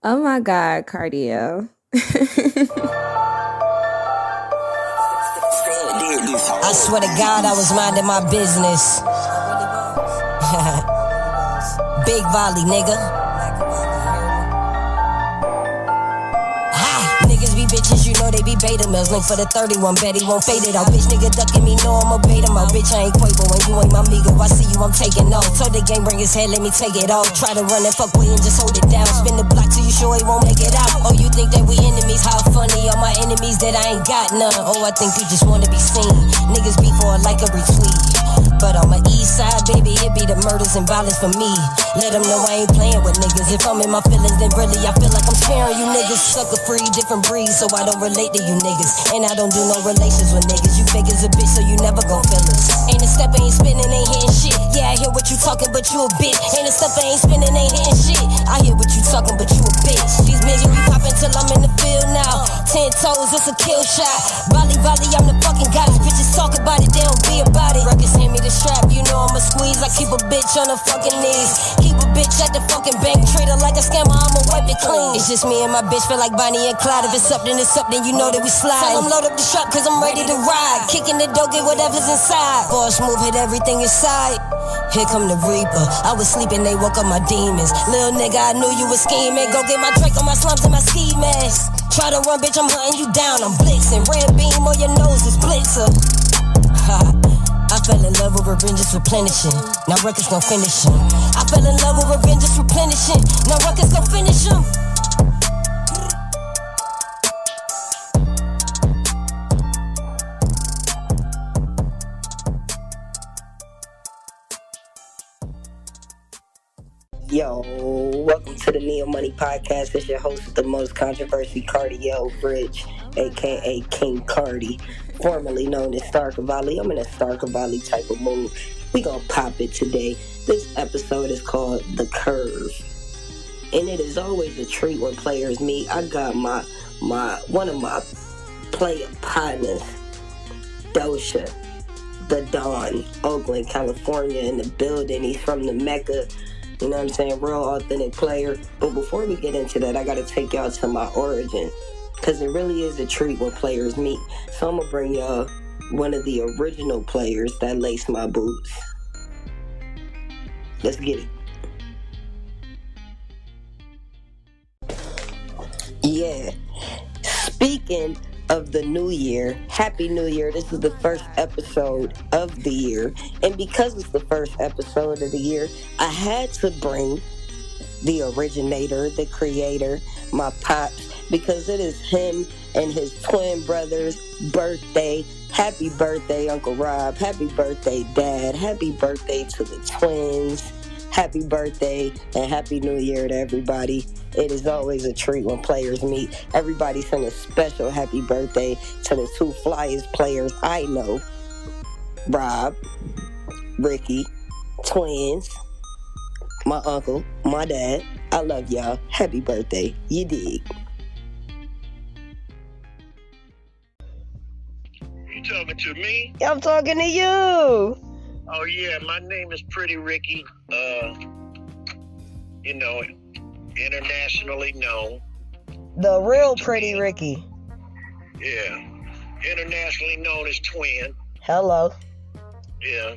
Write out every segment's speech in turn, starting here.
Oh my God, KARDIEL. I swear to God, I was minding my business. Big volley, nigga. Niggas be bitches, you know they be beta males. Link for the 31, bet he won't fade it out. Bitch nigga ducking me, know I'ma bait him out. Bitch, I ain't Quavo and you ain't my amigo. I see you, I'm taking off. Told the game, bring his head, let me take it off. Try to run and fuck with and just hold it down. Spin the block till you sure he won't make it out. Oh, you think that we enemies? How funny, all my enemies that I ain't got none. Oh, I think we just wanna be seen. Niggas be for a like a retweet. But on my east side, baby, it be the murders and violence for me. Let them know I ain't playing with niggas. If I'm in my feelings, then really I feel like I'm sparing you niggas. Sucker free, different breeds, so I don't relate to you niggas. And I don't do no relations with niggas. You fake as a bitch, so you never gon' feel us. Ain't a step, ain't spinning, ain't hitting shit. Yeah, I hear what you talking, but you a bitch. Ain't a step, ain't spinning, ain't hitting shit. I hear what you talking, but you a bitch. These midgets be popping till I'm in the field now. 10 toes, it's a kill shot. Volley, volley, I'm the fucking goddess. Bitches talk about it, they don't be about it. Records hand me the strap, you know I'ma squeeze. I keep a bitch on her fucking knees. Keep a bitch at the fucking bank, treat her like a scammer, I'ma wipe it clean. It's just me and my bitch, feel like Bonnie and Clyde. If it's up, then it's up, then you know that we slide. Tell them load up the shop, cause I'm ready to ride. Kicking the door, get whatever's inside. Boss move, hit everything inside. Here come the Reaper. I was sleeping, they woke up my demons. Little nigga, I knew you was scheming. Go get my Drake on my slums and my ski mask. Try to run, bitch, I'm hunting you down. I'm blitzing. Red beam on your nose is blitzer. I fell in love with revenge just replenishing. Now records gon' finish him. I fell in love with revenge just replenishing. Now records gon' finish him. Yo, welcome to the Neo Money Podcast. It's your host with the most controversy, KARDIEL Bridge, aka King Cardi, formerly known as Starker Valley. I'm in a Starker Valley type of mood. We gonna pop it today. This episode is called The Curve, and it is always a treat when players meet. I got my one of my player partners, DOE'SHA, the Don, Oakland, California, in the building. He's from the Mecca. You know what I'm saying? Real authentic player. But before we get into that, I got to take y'all to my origin, because it really is a treat when players meet. So I'm going to bring y'all one of the original players that laced my boots. Let's get it. Yeah. Speaking of the new year, Happy New Year. This is the first episode of the year, and because it's the first episode of the year, I had to bring the originator, the creator, my pops, because it is him and his twin brother's birthday. Happy birthday, Uncle Rob. Happy birthday, Dad. Happy birthday to the twins. Happy birthday and Happy New Year to everybody. It is always a treat when players meet. Everybody send a special happy birthday to the two flyest players I know. Rob, Ricky, twins, my uncle, my dad. I love y'all. Happy birthday. You dig. You talking to me? I'm talking to you. Oh yeah, my name is Pretty Ricky. You know, internationally known. The real Pretty Ricky. Yeah, internationally known as Twin. Hello. Yeah.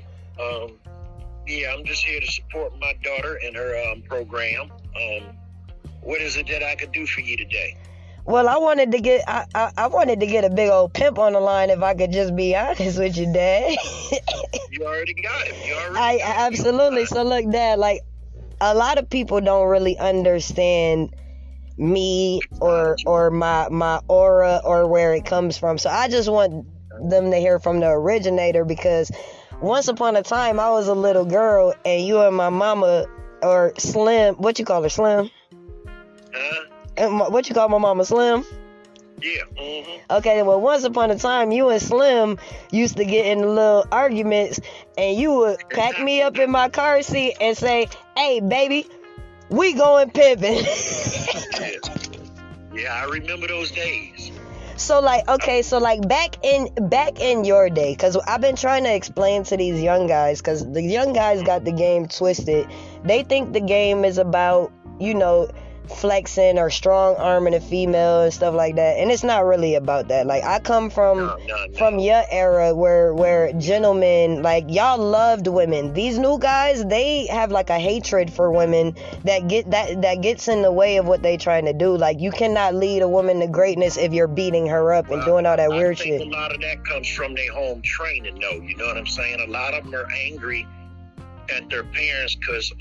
Yeah, I'm just here to support my daughter and her program. What is it that I could do for you today? Well, I wanted to get a big old pimp on the line, if I could just be honest with you, Dad. You already got him. Absolutely. So look, Dad, like, a lot of people don't really understand me or my aura or where it comes from. So I just want them to hear from the originator, because once upon a time I was a little girl and you and my mama, or Slim, what you call her, Slim? What you call my mama, Slim? Yeah. Mm-hmm. Okay, well, once upon a time, you and Slim used to get in little arguments, and you would pack me up in my car seat and say, "Hey, baby, we going pimping." Yeah, I remember those days. So like back in your day, because I've been trying to explain to these young guys, because the young guys got the game twisted. They think the game is about, you know, flexing or strong arming a female and stuff like that. And it's not really about that. Like, I come from your era where gentlemen, like, y'all loved women. These new guys, they have like a hatred for women that gets in the way of what they trying to do. Like, you cannot lead a woman to greatness if you're beating her up and doing all that weird shit. I think a lot of that comes from their home training, though. You know what I'm saying? A lot of them are angry at their parents because,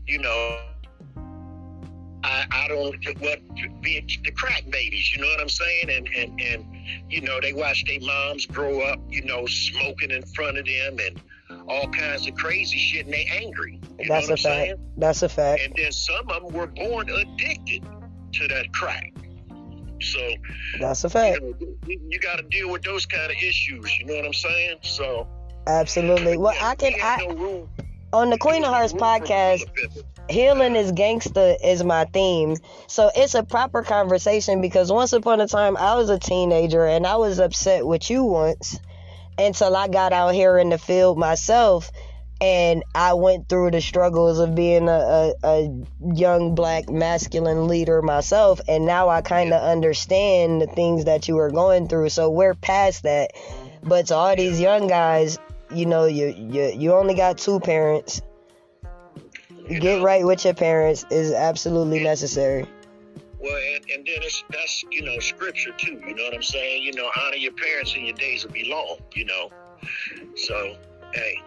you know, I don't be the crack babies, you know what I'm saying? And you know, they watch their moms grow up, you know, smoking in front of them and all kinds of crazy shit, and they angry. That's a fact. That's a fact. And then some of them were born addicted to that crack. So that's a fact. You know, you got to deal with those kind of issues, you know what I'm saying? So absolutely. Well, on the Queen of Hearts podcast, healing is gangsta is my theme. So it's a proper conversation because once upon a time I was a teenager and I was upset with you once until I got out here in the field myself and I went through the struggles of being a young black masculine leader myself, and now I kind of understand the things that you were going through. So we're past that. But to all these young guys, you know, you only got two parents. Get right with your parents is absolutely necessary. Well, and then that's, you know, scripture too, you know what I'm saying? You know, honor your parents and your days will be long, you know? So, hey,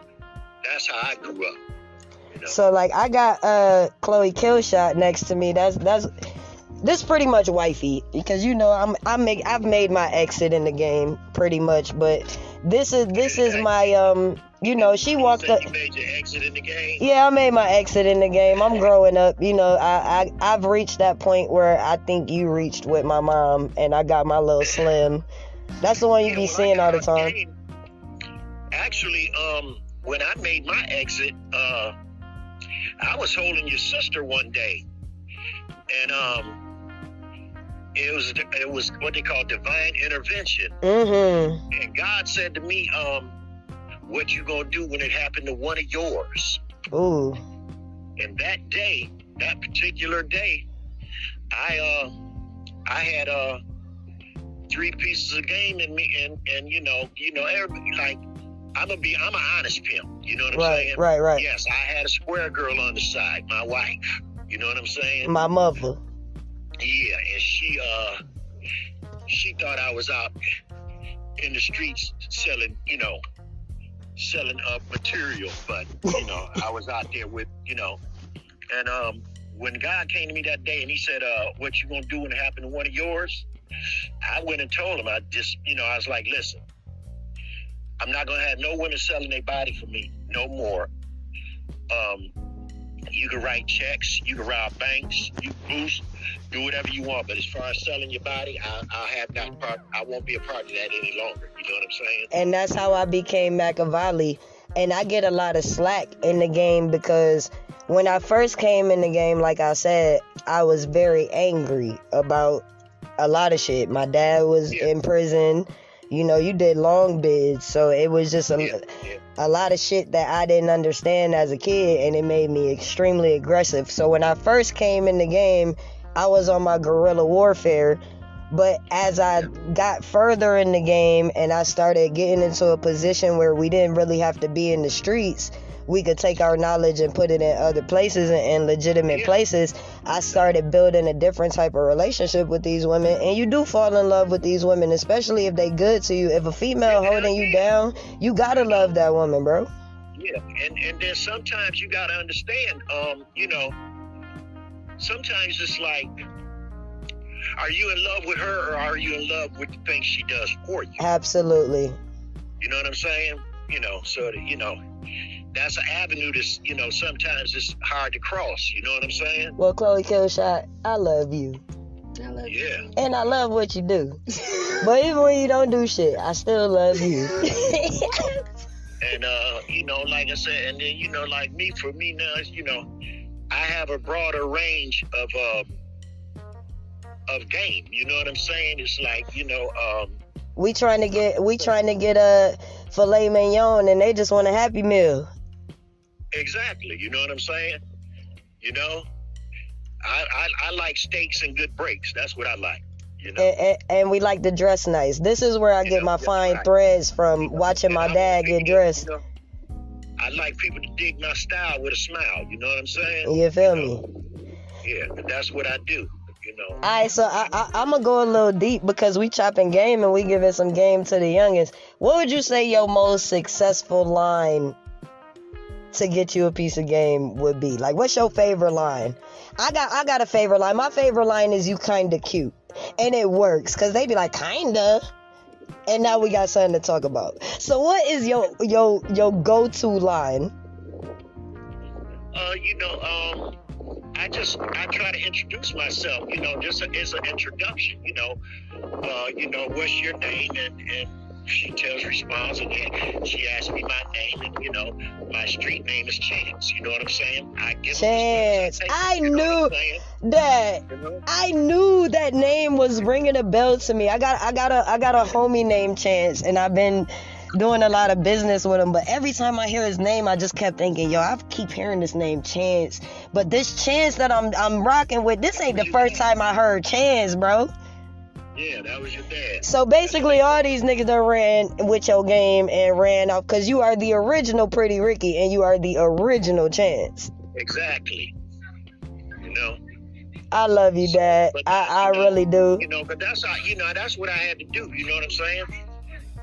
that's how I grew up. You know? So, like, I got Chloe Killshot next to me. This pretty much wifey, because, you know, I've made my exit in the game pretty much, but this is my you know, she walked up. You made your exit in the game? Yeah, I made my exit in the game. I'm growing up. You know, I've reached that point where I think you reached with my mom, and I got my little Slim. That's the one you be seeing all the time. Actually, when I made my exit, I was holding your sister one day, and it was what they call divine intervention. Mm-hmm. And God said to me, what you gonna do when it happened to one of yours? Ooh. And that day, that particular day, I had 3 pieces of game in me, and you know everybody, like, I'm an honest pimp, you know what I'm saying? Right. Yes, I had a square girl on the side, my wife, you know what I'm saying? My mother. Yeah, and she thought I was out in the streets selling material, but you know, I was out there with, you know, and when God came to me that day and he said, what you gonna do when it happened to one of yours? I went and told him, I was like, listen, I'm not gonna have no women selling their body for me no more. You can write checks, you can rob banks, you can boost, do whatever you want, but as far as selling your body, I won't be a part of that any longer. You know what I'm saying? And that's how I became Machiavelli. And I get a lot of slack in the game because when I first came in the game, like I said, I was very angry about a lot of shit. My dad was in prison. You know, you did long bids, so it was just a lot of shit that I didn't understand as a kid, and it made me extremely aggressive. So when I first came in the game, I was on my guerrilla warfare, but as I got further in the game and I started getting into a position where we didn't really have to be in the streets, we could take our knowledge and put it in other places and legitimate places, I started building a different type of relationship with these women. And you do fall in love with these women, especially if they good to you. If a female holding you down, you gotta love that woman, bro. Yeah, and then sometimes you gotta understand, you know, sometimes it's like, are you in love with her or are you in love with the things she does for you? Absolutely. You know what I'm saying? You know, so that, you know, that's an avenue that's, you know, sometimes it's hard to cross. You know what I'm saying? Well, Chloe Killshot, I love you. I love you. And I love what you do. But even when you don't do shit, I still love you. And, you know, like I said, and then, you know, like for me now, you know, I have a broader range of game. You know what I'm saying? It's like, you know, we trying to get a filet mignon and they just want a Happy Meal. Exactly. You know what I'm saying? You know, I like steaks and good breaks. That's what I like. You know, And we like to dress nice. This is where I get my fine right. threads from watching my dad get dressed. I like people to dig my style with a smile. You know what I'm saying? You feel me? Yeah, that's what I do. You know. All right, so I'm gonna go a little deep because we chopping game and we giving some game to the youngest. What would you say your most successful line to get you a piece of game would be? Like, what's your favorite line? I got a favorite line. My favorite line is "You kinda cute," and it works because they be like kinda, and now we got something to talk about. So, what is your go-to line? I try to introduce myself, just as an introduction, what's your name? And she responds, and then she asks me my name, and, my street name is Chance. You know what I'm saying? I give Chance. I knew that. I knew that name was ringing a bell to me. I got a homie named Chance, and I've been doing a lot of business with him, but every time I hear his name, I just kept thinking, yo, I keep hearing this name Chance, but this Chance that I'm rocking with, this ain't the first time I heard Chance, bro. Yeah, that was your dad. So basically, all these niggas that ran with your game and ran off, because you are the original Pretty Ricky and you are the original Chance. Exactly. I love you, Dad. I really do. But that's how, that's what I had to do. You know what I'm saying?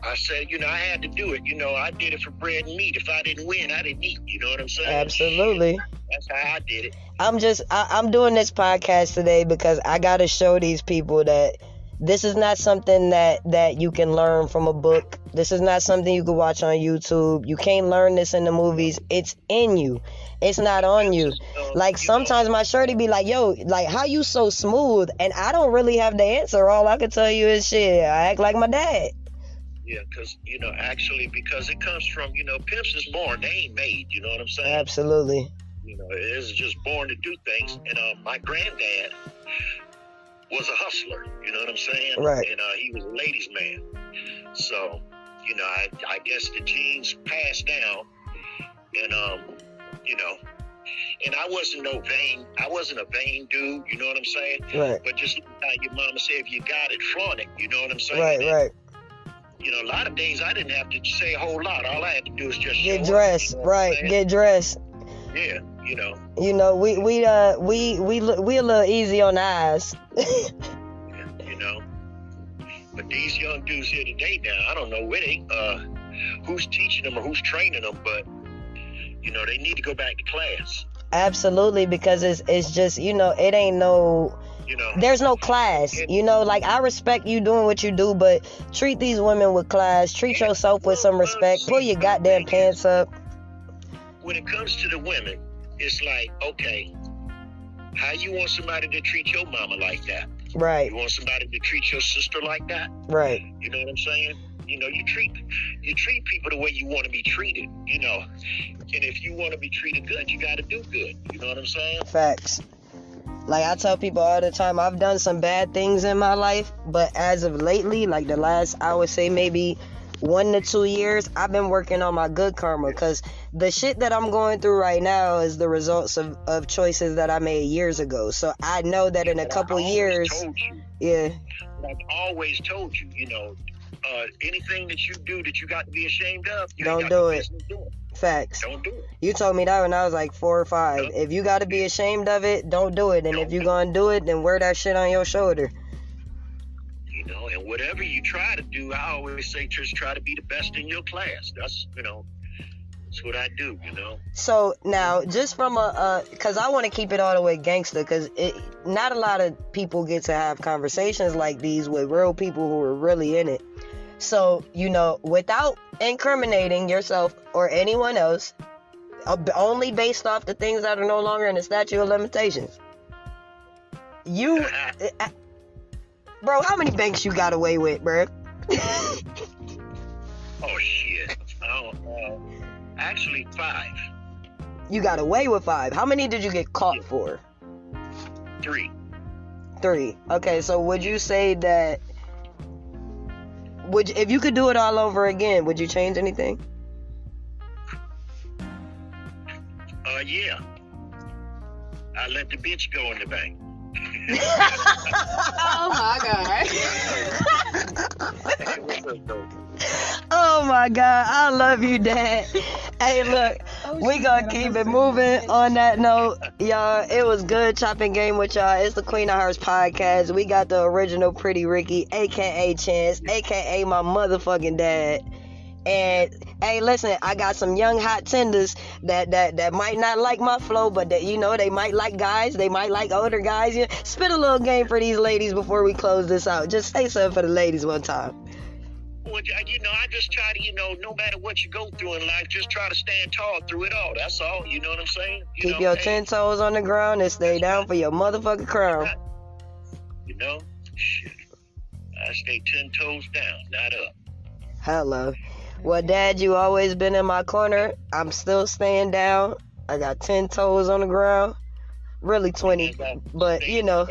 I said, I had to do it. I did it for bread and meat. If I didn't win, I didn't eat. You know what I'm saying? Absolutely. That's how I did it. I'm doing this podcast today because I got to show these people that this is not something that you can learn from a book. This is not something you can watch on YouTube. You can't learn this in the movies. It's in you. It's not on you. Like, sometimes my shorty be like, yo, like, how you so smooth? And I don't really have the answer. All I can tell you is, shit, I act like my dad. Yeah, because, because it comes from, pimps is born. They ain't made. You know what I'm saying? Absolutely. It is just born to do things. And my granddad was a hustler. You know what I'm saying? Right. And he was a ladies' man. So, I guess the genes passed down. And, and I wasn't a vain dude. You know what I'm saying? Right. But just like your mama said, if you got it, flaunt it. You know what I'm saying? Right. A lot of days I didn't have to say a whole lot. All I had to do is just get dressed. Right. Get dressed. Yeah, we a little easy on the eyes. But these young dudes here today now, I don't know where who's teaching them or who's training them, but they need to go back to class. Absolutely, because it's just, it ain't no, there's no class, like, I respect you doing what you do, but treat these women with class, treat yourself with some respect, pull your goddamn pants up. When it comes to the women, it's like, okay, how you want somebody to treat your mama like that? Right. You want somebody to treat your sister like that? Right. You know what I'm saying? You treat people the way you want to be treated, and if you want to be treated good, you got to do good. You know what I'm saying? Facts. Like, I tell people all the time, I've done some bad things in my life, but as of lately, like the last, I would say maybe 1 to 2 years, I've been working on my good karma, because the shit that I'm going through right now is the results of choices that I made years ago. So I know that in a couple years, yeah. I've always told you, anything that you do that you got to be ashamed of, don't do it. Facts. Don't do it. You told me that when I was like 4 or 5. If you got to be ashamed of it, don't do it. And if you're going to do it, then wear that shit on your shoulder. And whatever you try to do, I always say just try to be the best in your class. That's, that's what I do, So now, just from because I want to keep it all the way gangster, because not a lot of people get to have conversations like these with real people who are really in it. So, without incriminating yourself or anyone else, only based off the things that are no longer in the statute of limitations. Bro, how many banks you got away with, bro? Oh, shit. Actually, 5. You got away with 5. How many did you get caught for? 3. 3. Okay, so would you say that... if you could do it all over again, would you change anything? Yeah. I let the bitch go in the bank. Oh my God. Hey, what's up, though? Oh my God, I love you, Dad. Hey, look, we gonna keep it moving on that note. Y'all, it was good chopping game with y'all. It's the Queen of Hearts podcast. We got the original Pretty Ricky, aka Chance, aka my motherfucking dad. And hey, listen, I got some young hot tenders that might not like my flow, but that, you know, they might like guys, they might like older guys. Yeah. Spit a little game for these ladies before we close this out. Just say something for the ladies one time. Well, you know, I just try to, you know, no matter what you go through in life, just try to stand tall through it all. That's all. You know what I'm saying? Keep your 10 toes on the ground and stay down for your motherfucking crown. You know, shit. I stay 10 toes down, not up. Hello. Well, Dad, you always been in my corner. I'm still staying down. I got 10 toes on the ground. Really 20, but you know.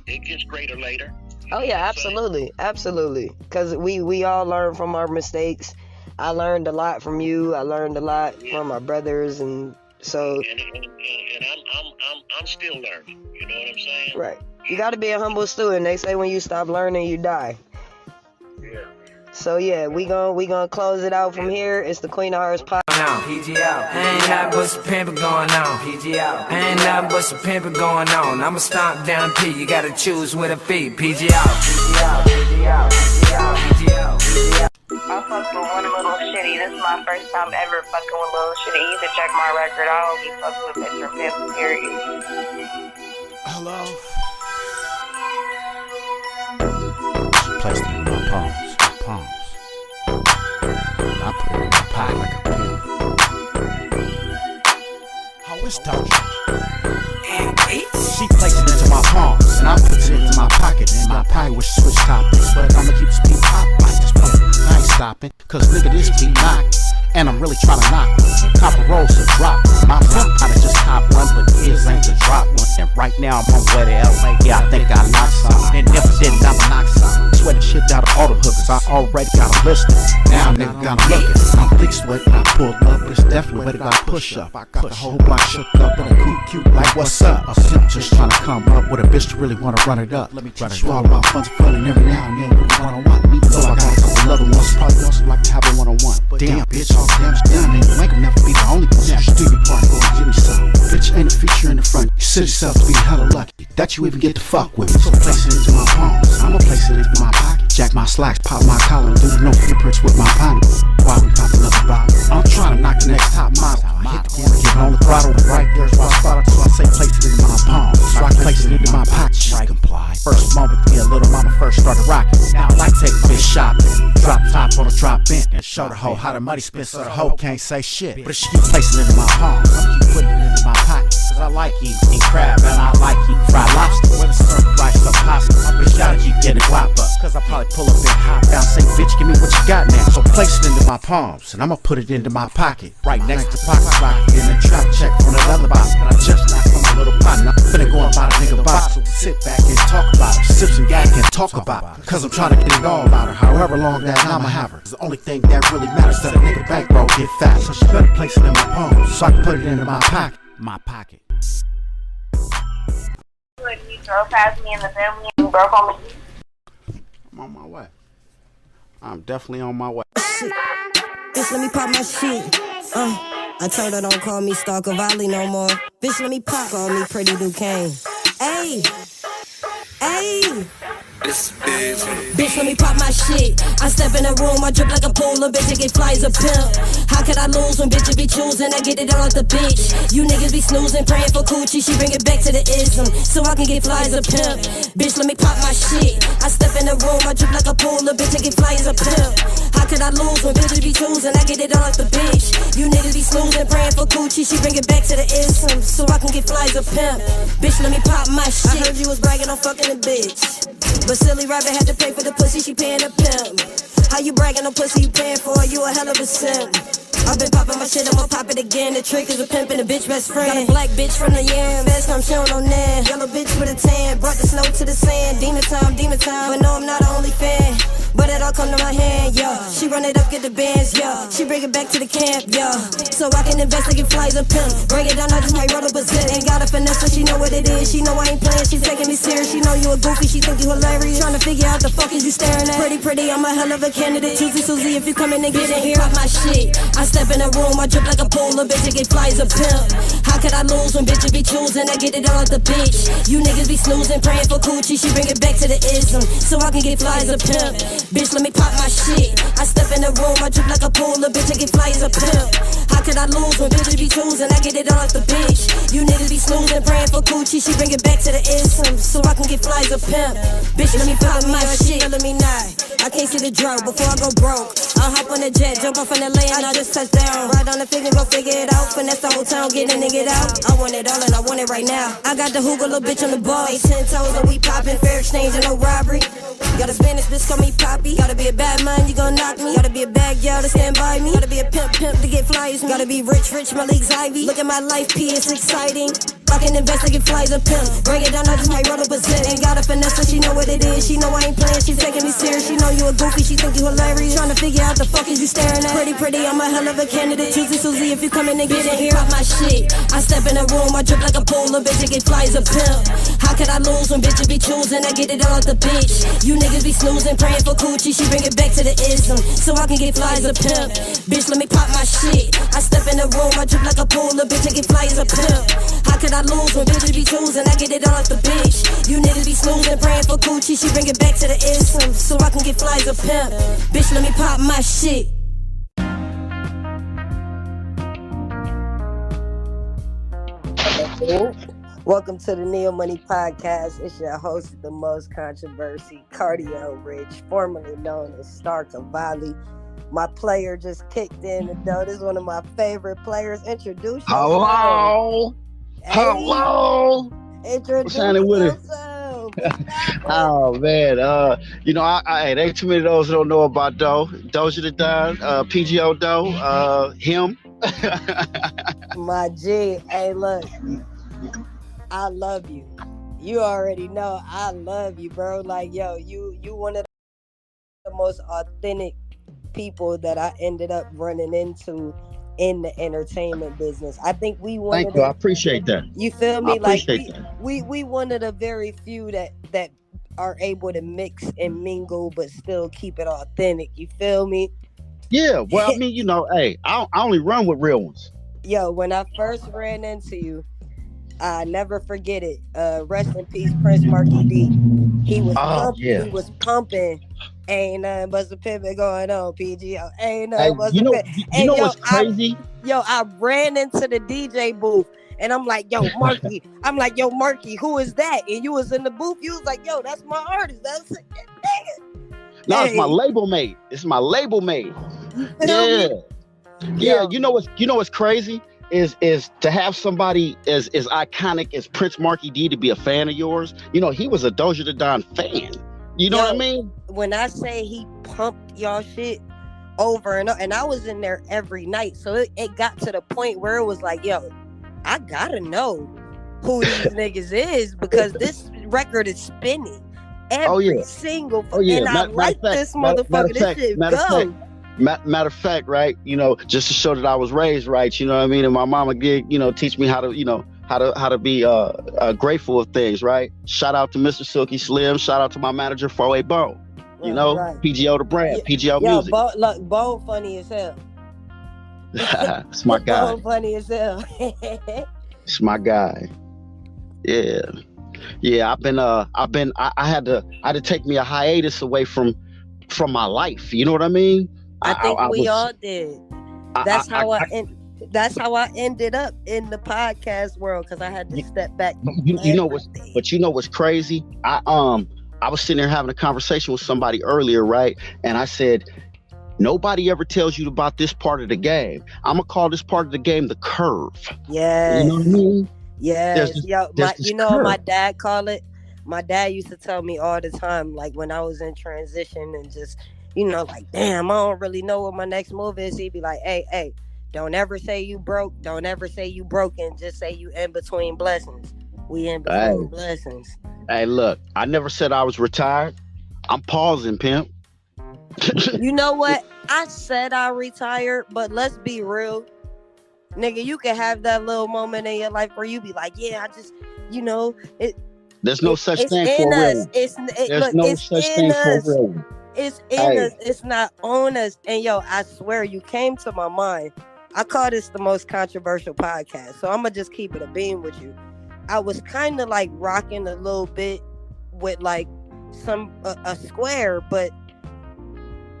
It gets greater later. Oh yeah, absolutely, absolutely. Because we all learn from our mistakes. I learned a lot from you. I learned a lot from my brothers, and so. And I'm still learning. You know what I'm saying? Right. You got to be a humble student. They say when you stop learning, you die. Yeah. So yeah, we gonna close it out from here. It's the Queen of Hearts podcast. PG out. Ain't nothing but some pimpin' going on. PG out. Ain't nothing but some pimpin' going on. I'ma stomp down P. You gotta choose with a feet. PG out. PG out. PG out. PG out. PG out. PG out. I fucked with one little shitty. This is my first time ever fucking with little shitty. You can check my record. I only fucked with Mr. Pimp, period. Hello? Placed it in my palms. I put it in my pocket like a pill. How is DOE'SHA? She placed it into my palms, and I put it into my pocket. And my pocket was switch topics, but I'ma keep this beat pop like this pump. I ain't stopping, cause nigga this beat knock. And I'm really trying to knock one. Copper rolls to drop one. My pimp kinda just cop one, but his ain't to drop one. And right now I'm on way to LA. Yeah, I think I knocked some. And if I didn't, I'ma knock some. Sweating shit out of all the hookers. I already got a list. Now nigga gonna look it. I'm thick sweating, I pulled up, but it's definitely where they got push up. I got the whole block shook up in a cool cute like what's up. A simp just trying to come up with a bitch to really wanna run it up. Let me try to swallow my funds funny every now and then with a one-on-one. Me though I got a couple other ones, probably also like to have a one-on-one. But damn bitch, all damage done, and you ain't gonna never be the only one. Yeah, do your part, go and give me some. Bitch ain't a feature in the front. You sit yourself to be hella lucky that you even get to fuck with me. So place it into my palms, I'ma place it into my pocket. Jack my slacks, pop my collar, do the no fingerprints with my pony. While we pop another bottle, I'm trying to knock the next top model. I hit the corner, get on the throttle, and right there's where I spot it. So I say place it into my palm, so I can place it into my pocket. She comply. First moment, me and little mama first started rocking. Now I like take bitch shopping, drop top on a drop in, and show the hoe how the money spent, so the hoe can't say shit. But if she keep placing it in my palms, I'm keep putting it into my pocket. Cause I like eating crab and I like eating fried lobster. With a surf rice or pasta, my bitch gotta keep getting guap up. Cause I probably pull up and hop down, say bitch give me what you got now. So place it into my palms, and I'ma put it into my pocket. Right next to pocket socket, in a trap check from the leather box. And I just knocked on my little partner. I'm finna go and buy a nigga box. So sit back and talk about it. Sip some yak and talk about it. Cause I'm trying to get it all about her. However long that I'ma have her. It's the only thing that really matters, that a nigga bankroll get fat. So she better place it in my palms, so I can put it into my pocket. My pocket. You drove past me and the family and broke on me. I'm on my way. I'm definitely on my way. Bitch, let me pop my shit. I told her don't call me Stalker Volley no more. Bitch, let me pop, call me Pretty Duquesne. Ayy, ayy. Bitch, let me pop my shit. I step in the room, I drip like a pool, a bitch, I get fly as a pimp. How could I lose when bitches be choosing? I get it all out the bitch. You niggas be snoozing, praying for coochie. She bring it back to the ism, so I can get fly as a pimp. Bitch, let me pop my shit. I step in the room, I drip like a pool, a bitch, I get fly as a pimp. How could I lose when bitches be choosing? I get it all out the bitch. You niggas be snoozing, praying for coochie. She bring it back to the ism, so I can get fly as a pimp. Bitch, let me pop my shit. I heard you was bragging on fucking a bitch, but silly rabbit had to pay for the pussy, she paying a pimp. How you bragging on pussy you paying for? You a hell of a simp. I've been popping my shit, I'ma pop it again. The trick is a pimp and a bitch best friend. Got a black bitch from the yam, fast come showing on there. Yellow bitch with a tan, brought the snow to the sand. Demon time, but no, I'm not the only fan. But it all come to my hand, yeah. She run it up, get the bands, yeah. She bring it back to the camp, yeah. So I can investigate flies a pimp. Break it down, I just might roll up a zip. Ain't got a finesse, so she know what it is. She know I ain't playing, she taking me serious. She know you a goofy, she think you hilarious. Trying to figure out the fuck is you staring at. Pretty, I'm a hell of a candidate. Choosy Susie, if you come in and get in here, pop my shit. I step in the room, I drip like a polar bitch, I get flies a pimp. How could I lose when bitches be choosing? I get it all at the bitch. You niggas be snoozing, praying for coochie. She bring it back to the ism, so I can get flies a pimp. Bitch, let me pop my shit. I step in the room, I drip like a polar bitch, I get flies a pimp. How could I lose when bitches be choosing? I get it all at the bitch. You niggas be snoozing, praying for coochie. She bring it back to the ism, so I can get flies a pimp. Bitch, let me pop my shit. Let me not. I can't see the drought before I go broke. I'll hop on the jet, jump off in the lane, I just touch down. Ride on the figure, go figure it out. Finesse the whole town, get in and get out. I want it all and I want it right now. I got the hookah, little bitch on the ball. 10 toes and we poppin', fair exchange and no robbery. Got a Spanish bitch, call me Poppy. Gotta be a bad man, you gon' knock me. Gotta be a bad girl to stand by me. Gotta be a pimp to get flyers. Gotta be rich, my league's Ivy. Look at my life, P, it's exciting. I can invest, I get flies a pimp. Break it down, I just might roll up a zip. Ain't got a finesse, so she know what it is. She know I ain't playing, she taking me serious. She know you a goofy, she think you hilarious. Trying to figure out the fuck is you staring at. Pretty, I'm a hell of a candidate. Choosy Susie, if you come in and get in here, pop my shit. I step in the room, I drip like a polar bitch, I get flies a pimp. How could I lose when bitches be choosing? I get it all at the bitch. You niggas be snoozing, praying for coochie. She bring it back to the ism, so I can get flies a pimp. Bitch, let me pop my shit. I step in the room, I drip like a polar bitch, I get flies a pimp. How could I lose when bitches be choosing? I get it all at the bitch. You niggas be snoozing, praying for coochie. She bring it back to the ism, so I can get flies a pimp. Bitch, let me pop my shit. Welcome to the Neo Money Podcast. It's your host with the most controversy, KARDIEL Rich, formerly known as Star Cavalli. My player just kicked in the door. This is one of my favorite players. Introduce yourself. Hello. Hey. Hello. Introduce yourself. Oh man, there ain't too many of those who don't know about Doe. DOE'SHA the Don, PGO Doe, him. My G. Hey, look, I love you. You already know I love you, bro. Like, yo, you one of the most authentic people that I ended up running into in the entertainment business. I think we one Thank of you. the, I appreciate that. you feel me? I appreciate We one of the very few that are able to mix and mingle but still keep it authentic. You feel me? Yeah. Well, I mean, hey, I only run with real ones. Yo, when I first ran into you, I never forget it. Rest in peace, Prince Marky D. He was pumping. Yeah. He was pumping. Ain't nothing but some pimping going on, PGO. Ain't Hey, nothing but some pimping. you know what's crazy? I ran into the DJ booth and I'm like, yo, Marky. I'm like, yo, Marky, who is that? And you was in the booth. You was like, yo, that's my artist. That's it. No, it's my label mate. It's my label mate. Yeah. Yeah. Yo. You know what's crazy? Is to have somebody as iconic as Prince Marky D to be a fan of yours. He was a DOE'SHA the Don fan. You know what I mean? When I say he pumped y'all shit over and over, and I was in there every night, so it got to the point where it was like, yo, I gotta know who these niggas is because this record is spinning every single and I like this motherfucker. This shit go. Matter of fact, right? Just to show that I was raised right. You know what I mean? And my mama did, teach me how to be grateful of things, right? Shout out to Mr. Silky Slim. Shout out to my manager, 4A Bone. Right. PGO the brand, PGO music. Bone funny as hell. It's my guy. Bone funny as hell. It's my guy. Yeah. I had to take me a hiatus away from my life. You know what I mean? I think we all did. That's how I ended up in the podcast world because I had to step back. You know what's crazy? I was sitting there having a conversation with somebody earlier, right? And I said, nobody ever tells you about this part of the game. I'm gonna call this part of the game the curve. Yeah. You know what I mean? Yeah. What my dad call it? My dad used to tell me all the time, like when I was in transition and just like, damn, I don't really know what my next move is. He'd be like, hey, don't ever say you broke. Don't ever say you broken. Just say you in between blessings. We in between blessings. Hey, look, I never said I was retired. I'm pausing, pimp. You know what? I said I retired, but let's be real. Nigga, you can have that little moment in your life where you be like, yeah, I just, There's no such thing in for us. real. There's no such thing for real. It's in us. It's not on us. And yo, I swear you came to my mind. I call this the most controversial podcast. So I'm going to just keep it a beam with you. I was kind of like rocking a little bit with like a square, but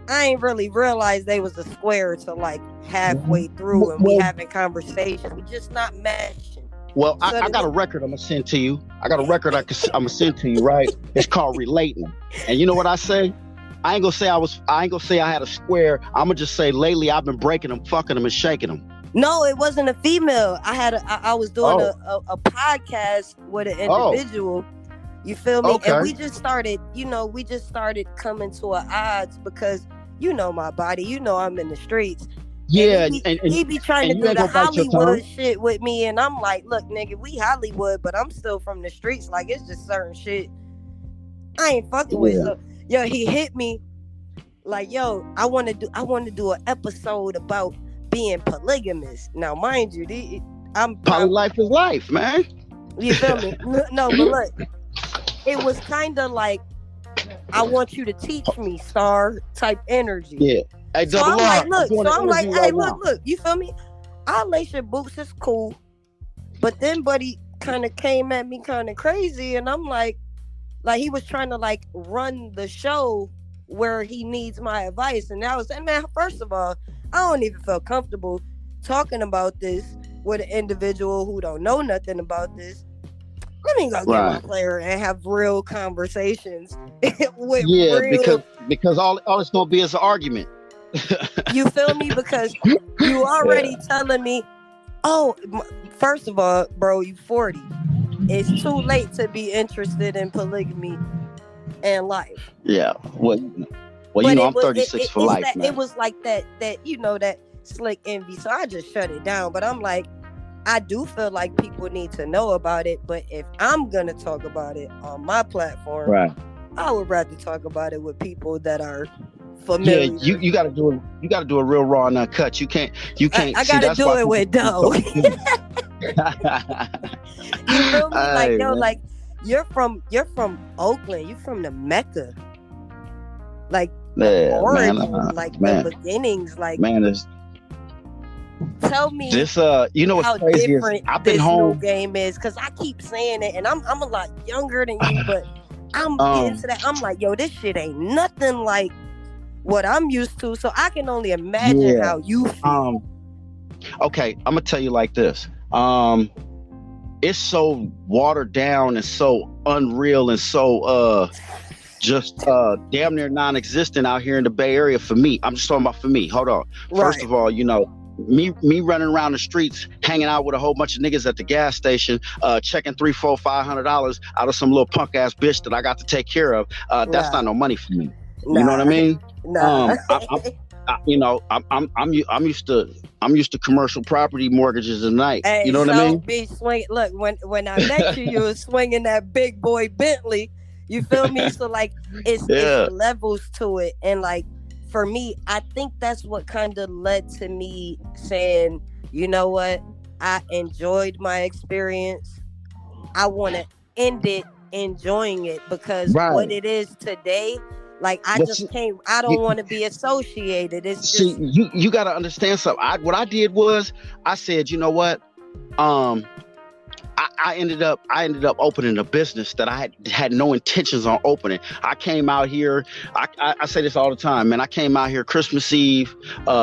I ain't really realized they was a square till like halfway through, and we having conversations. We just not matching. Well, I got a record I'm gonna send to you. I got a record I'm gonna send to you, right? It's called Relating. And you know what I say? I ain't gonna say I had a square. I'm gonna just say lately I've been breaking them, fucking them, and shaking them. No, it wasn't a female. I was doing a podcast with an individual. You feel me? Okay. And we just started coming to an odds because my body, I'm in the streets. Yeah, and he be trying to do the Hollywood shit with me, and I'm like, look, nigga, we Hollywood, but I'm still from the streets. Like, it's just certain shit I ain't fucking with. So, he hit me like, yo, I want to do an episode about being polygamous. Now, mind you, life is life, man. You feel me? No, but look, it was kind of like, I want you to teach me, star type energy. Yeah. Hey, so I'm like, hey, look, you feel me? I'll lace your boots, it's cool. But then buddy kind of came at me kind of crazy, and I'm like he was trying to like run the show where he needs my advice. And I was saying, man, first of all, I don't even feel comfortable talking about this with an individual who don't know nothing about this. Let me go get my player and have real conversations with real... because all it's gonna be is an argument. You feel me? Because you already telling me, first of all, bro, you 40. It's too late to be interested in polygamy and life. Yeah. Well, I'm 36 for life, man. It was like that slick envy. So I just shut it down. But I'm like, I do feel like people need to know about it. But if I'm gonna talk about it on my platform, I would rather talk about it with people that are familiar. Yeah, you gotta do a real raw and uncut. You can't. I gotta do it with dough. You feel me? Like, yo, like you're from Oakland. You're from the Mecca. Like the origin, the beginnings. Like, man, tell me this. You know what's crazy is I've been home. New game is because I keep saying it, and I'm a lot younger than you, but I'm into that. I'm like, yo, this shit ain't nothing like what I'm used to. So I can only imagine how you feel. Okay, I'm gonna tell you like this. It's so watered down and so unreal and so just damn near non-existent out here in the Bay Area for me. I'm just talking about for me. Hold on. First of all, me running around the streets, hanging out with a whole bunch of niggas at the gas station, checking $300, $400, $500 out of some little punk ass bitch that I got to take care of. That's not no money for me. You know what I mean? I'm used to commercial property mortgages at night. Hey, you know what I mean? Be swing. Look, when I met you was swinging that big boy Bentley. You feel me? So like, it's levels to it, and like for me, I think that's what kind of led to me saying, you know what? I enjoyed my experience. I want to end it enjoying it because what it is today. Like, I don't want to be associated. It's just... you got to understand something. What I did was I said, you know what? I ended up opening a business that I had no intentions on opening. I came out here. I say this all the time, man. I came out here Christmas Eve,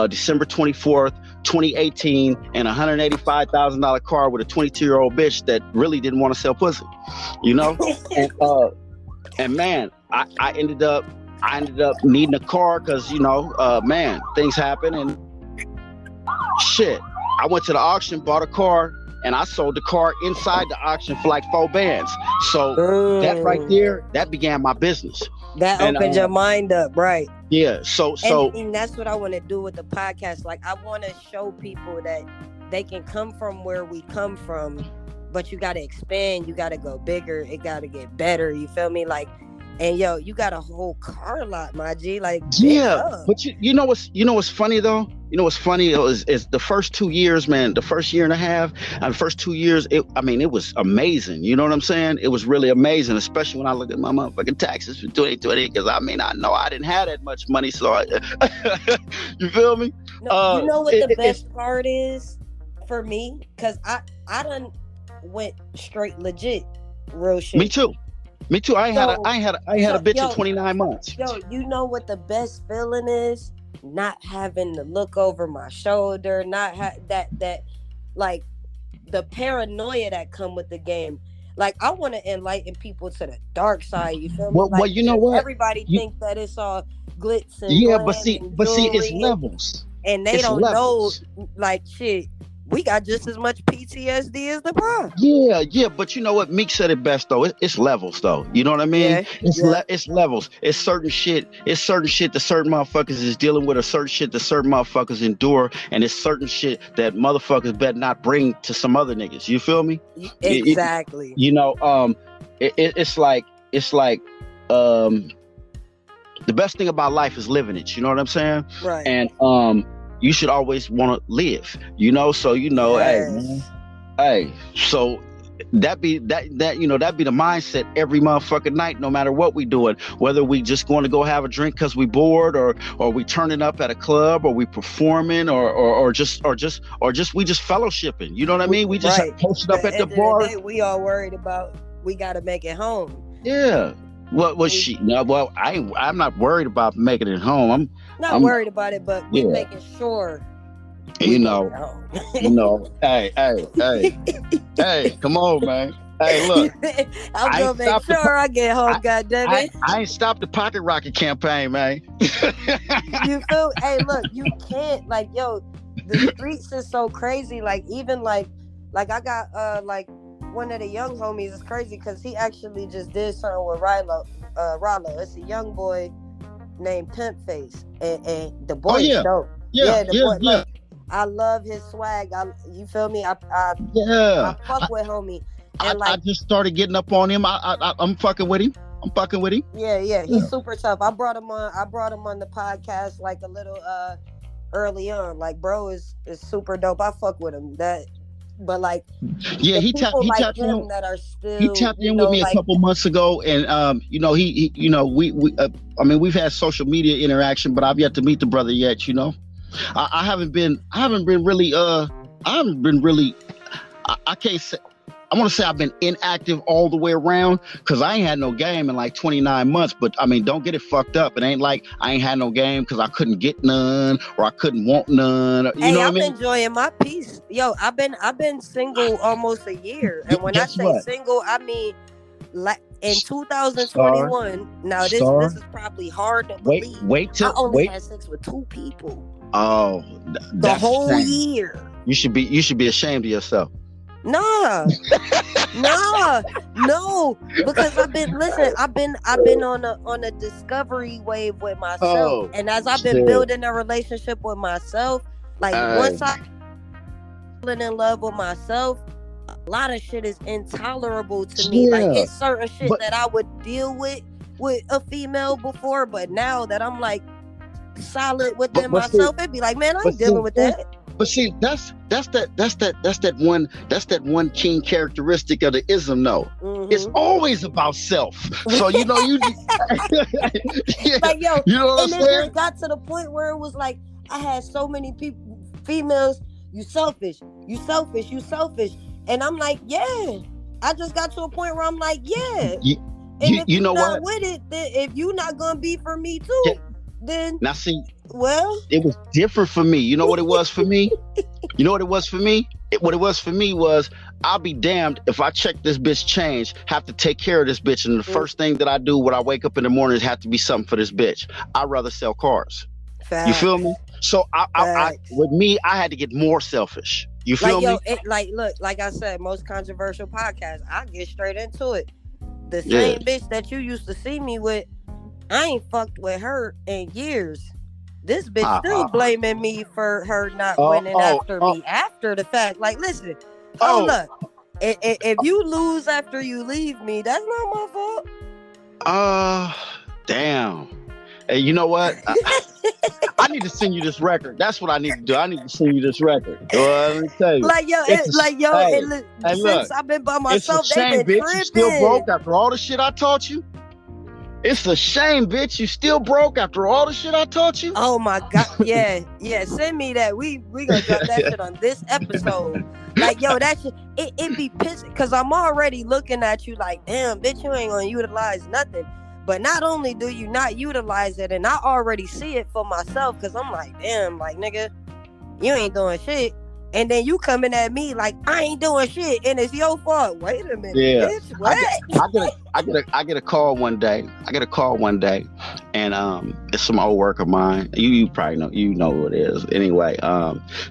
December 24th, 2018, in a $185,000 car with a 22-year-old bitch that really didn't want to sell pussy, and man, I ended up needing a car because, man, things happen and shit. I went to the auction, bought a car, and I sold the car inside the auction for like 4 bands. So that right there, that began my business. That opened your mind up, right? Yeah. So and that's what I want to do with the podcast. Like, I want to show people that they can come from where we come from, but you got to expand. You got to go bigger. It got to get better. You feel me? Like, and yo, you got a whole car lot, my G. Like, yeah. But you know what's funny though? You know what's funny is the first 2 years, man. The first year and a half, and the first 2 years, it was amazing. You know what I'm saying? It was really amazing, especially when I look at my motherfucking taxes for 2020. Because I know I didn't have that much money, so you feel me? No, you know what the best part is for me? Because I done went straight legit, real shit. Me too. I ain't had a bitch in 29 months. Yo, you know what the best feeling is? Not having to look over my shoulder, not that like the paranoia that come with the game. Like, I want to enlighten people to the dark side. You feel me? Well, you know what? Everybody think that it's all glitz and but see, it's levels, and they don't know. Like, shit, we got just as much PTSD as the bro. Yeah, but you know what? Meek said it best though. It's levels though. You know what I mean? Yeah, it's levels. It's certain shit. It's certain shit that certain motherfuckers is dealing with, or certain shit that certain motherfuckers endure, and it's certain shit that motherfuckers better not bring to some other niggas. You feel me? Exactly. It's like the best thing about life is living it. You know what I'm saying? Right. And you should always want to live, so yes. hey, so that be the mindset every motherfucking night, no matter what we doing, whether we just going to go have a drink because we bored, or we turning up at a club, or we performing, or just we just fellowshipping. You know what I mean? We just posted up at the bar. We all worried about we got to make it home. Yeah. I'm not worried about making it home. I'm worried about it, but we're making sure. Hey, come on, man. Hey, look. I'm gonna make sure I get home, goddammit. I ain't stopped the pocket rocket campaign, man. You feel? Hey, look, you can't, like, yo, the streets is so crazy. Like, even like I got like one of the young homies is crazy because he actually just did something with Rollo. It's a young boy named Pimp Face, and the boy is dope. Boy, I love his swag. You feel me? I fuck with homie. And I just started getting up on him. I'm fucking with him. Yeah. He's super tough. I brought him on the podcast like a little early on. Like, bro is super dope. I fuck with him. But like, yeah, he tapped in with me a couple months ago, and we've had social media interaction, but I've yet to meet the brother yet. I haven't been really I can't say. I want to say I've been inactive all the way around because I ain't had no game in like 29 months. But I mean, don't get it fucked up. It ain't like I ain't had no game because I couldn't get none or I couldn't want none. You know what I mean? I'm enjoying my peace. Yo, I've been single almost a year, and when I say single, I mean like in 2021. Now this is probably hard to believe. I only had sex with 2 people. Oh, the whole year. You should be ashamed of yourself. No, because I've been on a discovery wave with myself, and as I've been building a relationship with myself, like once I falling in love with myself, a lot of shit is intolerable to me. Like, it's certain shit that I would deal with a female before, but now that I'm like solid within myself, it'd be like, man, I ain't dealing with that. But see, that's that one king characteristic of the ism, though. Mm-hmm. It's always about self. So you like, yo, you know what I'm saying? It got to the point where it was like I had so many females, you selfish, and I'm like, yeah. I just got to a point where I'm like, yeah. If you know not what? With it, then if you not gonna be for me too, then now see. Well, it was different for me. You know what it was for me? What it was for me was, I'll be damned if I check this bitch change, have to take care of this bitch, and the first thing that I do when I wake up in the morning is have to be something for this bitch. I'd rather sell cars. Facts. You feel me? So I with me, I had to get more selfish. You feel like, yo, me? Look, like I said, most controversial podcast, I get straight into it. The Yeah. same bitch that you used to see me with, I ain't fucked with her in years. This bitch still blaming me for her not winning after me after the fact. Like, listen, hold up. If you lose after you leave me, that's not my fault. Damn. Hey, you know what? I need to send you this record. That's what I need to do. I need to send you this record. Let me tell you. Since I've been by myself, it's a shame, they've been bitch. tripping. You still broke after all the shit I taught you? It's a shame, bitch. You still broke after all the shit I taught you? Oh my God. Yeah. Send me that. We gonna drop that shit on this episode. Like, yo, that shit, it be pissing. Cause I'm already looking at you like, damn, bitch, you ain't gonna utilize nothing. But not only do you not utilize it, and I already see it for myself, because I'm like, damn, like, nigga, you ain't doing shit. And then you coming at me like, I ain't doing shit, and it's your fault. Wait a minute, bitch, what? I get a call one day. And it's some old work of mine. You probably know, who it is. Anyway,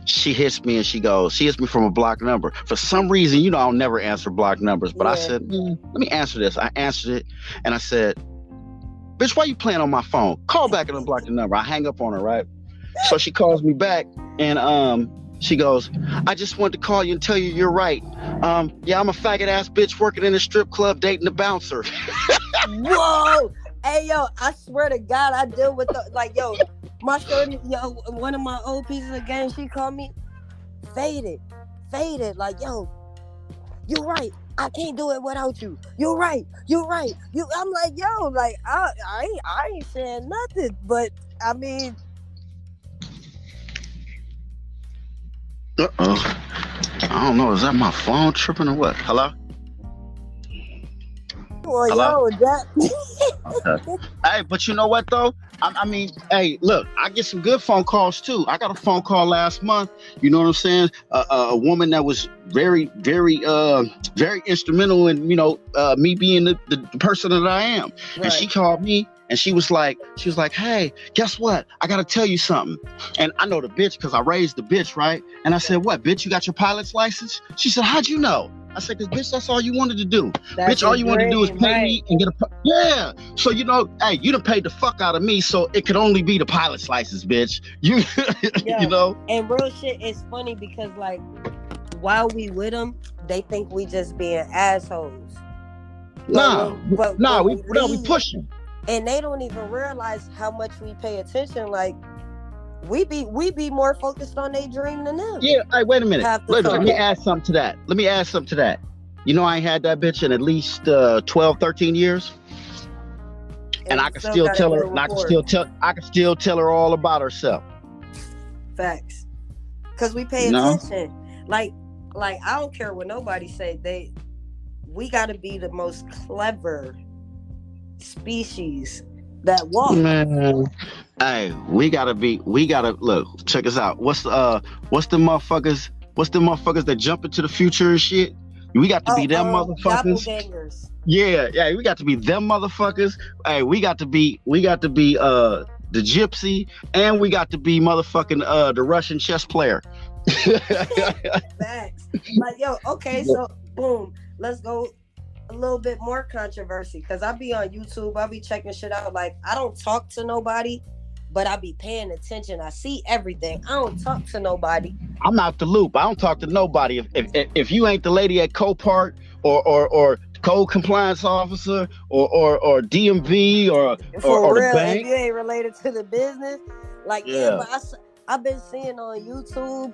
she hits me and she hits me from a blocked number. For some reason, I'll never answer blocked numbers, but I said, let me answer this. I answered it, and I said, bitch, why you playing on my phone? Call back and unblock the number. I hang up on her, right? So she calls me back, and she goes, I just wanted to call you and tell you you're right. Yeah, I'm a faggot ass bitch working in a strip club dating a bouncer. Whoa! Hey, yo, I swear to God, I deal with my shorty, one of my old pieces of game, she called me faded. Like, yo, you're right. I can't do it without you. You're right. I'm like, yo, like, I ain't saying nothing, but I mean. I don't know. Is that my phone tripping or what? Hello? Well, hello? yo, that. Okay. Hey, but you know what though? I mean, hey, look, I get some good phone calls too. I got a phone call last month. You know what I'm saying? A woman that was very, very, very instrumental in me being the person that I am. Right. And she called me. And she was like, hey, guess what? I got to tell you something. And I know the bitch because I raised the bitch, right? And I said, what, bitch, you got your pilot's license? She said, how'd you know? I said, because, bitch, that's all you wanted to do. Bitch, all you wanted to do is pay me and get a... Yeah. So, hey, you done paid the fuck out of me, so it could only be the pilot's license, bitch. You know? And real shit is funny because, like, while we with them, they think we just being assholes. We pushing. And they don't even realize how much we pay attention. Like, we be more focused on their dream than them. Yeah, hey, wait a minute. Let me add something to that. I ain't had that bitch in at least 12, 13 years. And I can still tell her, I can still tell her all about herself. Facts. Because we pay attention. Like I don't care what nobody say. We gotta be the most clever species that walk. Man, hey, we gotta look. Check us out. What's the motherfuckers that jump into the future and shit? We got to be them motherfuckers. Doppelgangers. Yeah, we got to be them motherfuckers. Hey, we got to be the gypsy, and we got to be motherfucking the Russian chess player. Facts. Like, yo, okay, so boom, let's go. A little bit more controversy because I be on YouTube, I be checking shit out. Like, I don't talk to nobody, but I be paying attention. I see everything. I don't talk to nobody. I'm out the loop. I don't talk to nobody. If you ain't the lady at Copart or code compliance officer or DMV or real, the bank, if you ain't related to the business, like but I've been seeing on YouTube.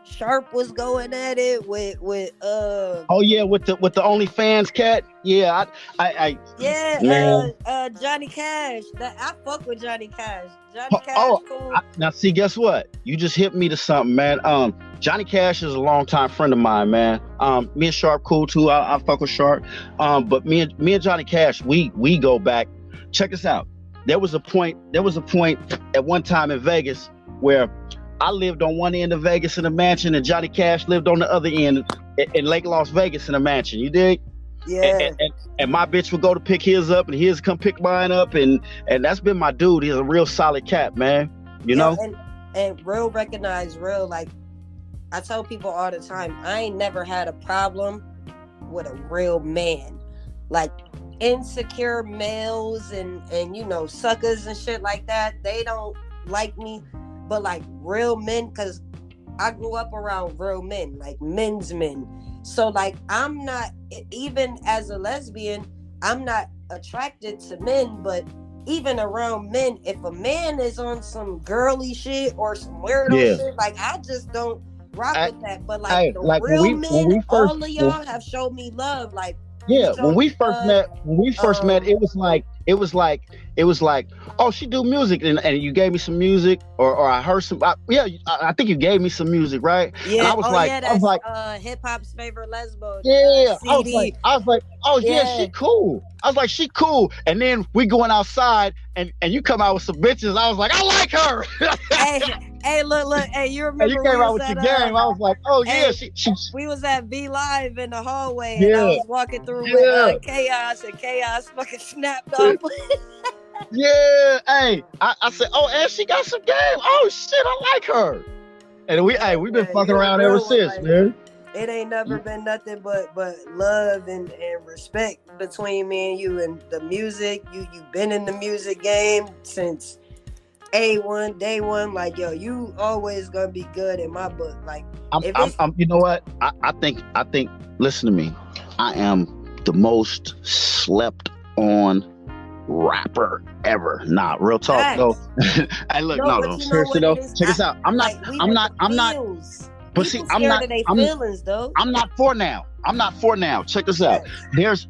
Sharp was going at it with with the OnlyFans cat. Yeah, Johnny Cash. I fuck with Johnny Cash. Johnny Cash cool. Now see, guess what? You just hit me to something, man. Johnny Cash is a longtime friend of mine, man. Me and Sharp cool too. I fuck with Sharp. But me and Johnny Cash, we go back. Check this out. There was a point at one time in Vegas where I lived on one end of Vegas in a mansion, and Johnny Cash lived on the other end in Lake Las Vegas in a mansion. You dig? Yeah. And my bitch would go to pick his up, and his come pick mine up, and that's been my dude. He's a real solid cat, man. You know? And real recognize real, like, I tell people all the time, I ain't never had a problem with a real man. Like insecure males and you know, suckers and shit like that, they don't like me. But like real men, because I grew up around real men, like men's men. So like I'm not, even as a lesbian, I'm not attracted to men, but even around men, if a man is on some girly shit or some weirdo shit, like I just don't rock with that. But like the like real men, all of y'all when, have showed me love. Like when we first met, it was like, oh, she do music, and you gave me some music, or I heard some. I think you gave me some music, right? Yeah, and I was hip hop's favorite lesbo. Yeah, CD. I was like, oh yeah, she cool. I was like, she cool. And then we going outside, and you come out with some bitches. I was like, I like her. Hey, look, hey, you remember? And you came out with your game. I was like, oh yeah, she. We was at V Live in the hallway, and I was walking through with Chaos, and Chaos fucking snapped off. Yeah, hey, I said, oh, and she got some game. Oh shit, I like her. And we've been fucking around ever since, like, man. It ain't never been nothing but love and respect between me and you, and the music. You've been in the music game since A1, day one. Like, yo, you always gonna be good in my book. Like, I'm you know what? I think. Listen to me. I am the most slept on rapper ever. Nah, real talk though. Hey, look, no. Seriously though, check this out. I'm not. But see, I'm not for now. Check this out. There's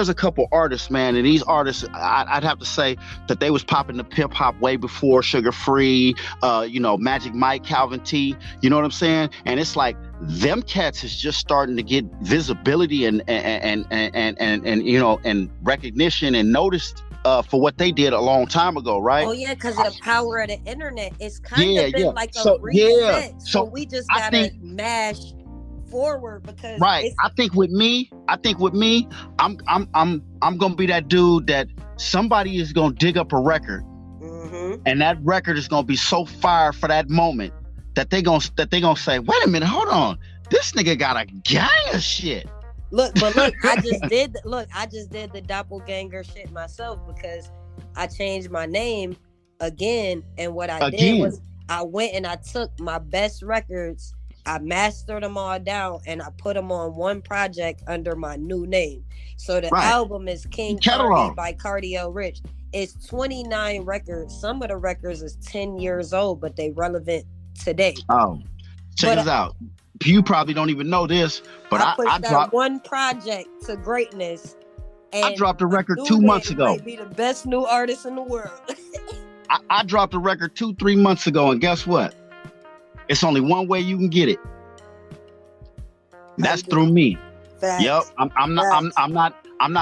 a couple artists, man, and these artists, I'd have to say that they was popping the hip hop way before Sugar Free, Magic Mike, Calvin T. You know what I'm saying? And it's like them cats is just starting to get visibility and recognition and noticed for what they did a long time ago, right? Oh yeah, because of the power of the internet. It's kind of been like a reset. So we just gotta mash forward, because I think with me, I'm gonna be that dude that somebody is gonna dig up a record, and that record is gonna be so fire for that moment that they gonna say, wait a minute, hold on, this nigga got a gang of shit. Look, I just did the doppelganger shit myself, because I changed my name again, and what I did was I went and I took my best records, I mastered them all down, and I put them on one project under my new name. So the album is King Cardi by KARDIEL Rich. It's 29 records. Some of the records is 10 years old, but they relevant today. Oh, check this out. You probably don't even know this, but I dropped one project to greatness. And I dropped a record 2 months ago. Might be the best new artist in the world. I dropped a record 2-3 months ago, and guess what? It's only one way you can get it. That's through me. Facts. Yep. I'm not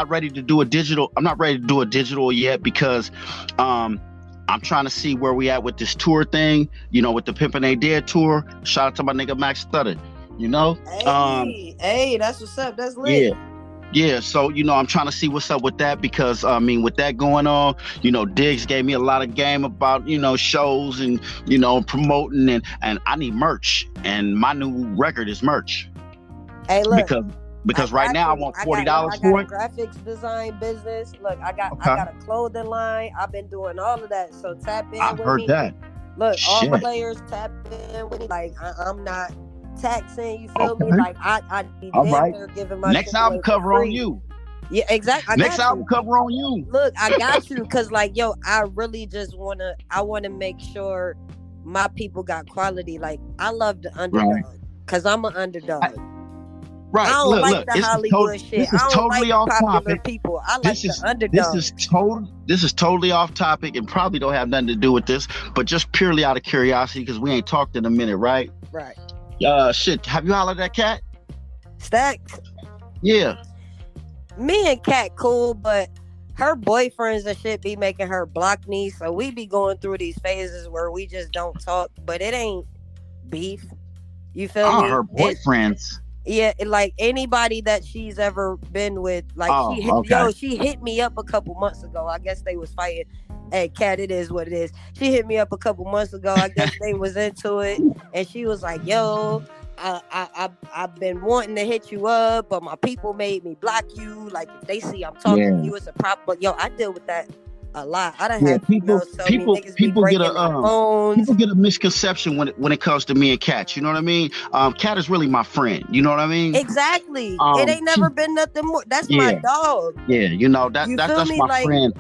ready to do a digital. I'm not ready to do a digital yet, because I'm trying to see where we at with this tour thing, with the Pimpin' Ain't Dead tour. Shout out to my nigga Max Stutter, Hey, that's what's up. That's lit. Yeah. So, I'm trying to see what's up with that, because, with that going on, Diggs gave me a lot of game about, shows and, promoting, and I need merch, and my new record is merch. Hey, look. Because right now I want $40 for it. Graphics design business. Look, I got a clothing line. I've been doing all of that. So tap in with me. I've heard that. Look, all players tap in with me. Like, I'm not taxing, you feel me? Like, I be there giving my next album cover on you. Yeah, exactly. Next album cover on you. Look, I got you, because like, yo, I really just want to make sure my people got quality. Like, I love the underdog, because I'm an underdog. Right. I don't like the Hollywood shit. This is totally off topic. People. I like the underdog. This is totally off topic, and probably don't have nothing to do with this, but just purely out of curiosity, because we ain't talked in a minute, right? Right. Shit. Have you hollered at Cat? Stacks. Yeah. Me and Cat cool, but her boyfriends and shit be making her block me, so we be going through these phases where we just don't talk, but it ain't beef. You feel me? Her boyfriends. Yeah, like anybody that she's ever been with, like she hit me up a couple months ago. I guess they was fighting, Hey, Cat, it is what it is. She hit me up a couple months ago. I guess they was into it, and she was like, "Yo, I've been wanting to hit you up, but my people made me block you. Like if they see I'm talking to you, it's a problem." But yo, I deal with that a lot. I done had people get a misconception when it comes to me and Cat. You know what I mean? Cat is really my friend. You know what I mean? Exactly. It ain't never been nothing more. That's my dog. Yeah, you know that's my friend.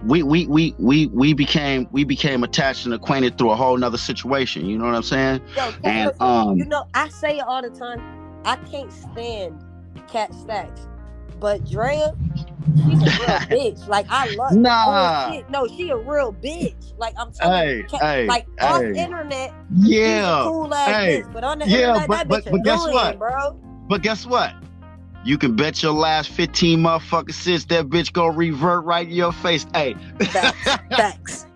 We became attached and acquainted through a whole nother situation. You know what I'm saying? Yo, Cat, and you know, I say it all the time. I can't stand Cat Stacks, but Drea, she's a real bitch. Like I love shit. No, she a real bitch. Like I'm telling you, like off internet, she's a cool ass bitch. But on the internet, that bitch but guess annoying, what, bro? But guess what? You can bet your last 15 motherfucking cents that bitch gonna revert right in your face. Hey, Facts.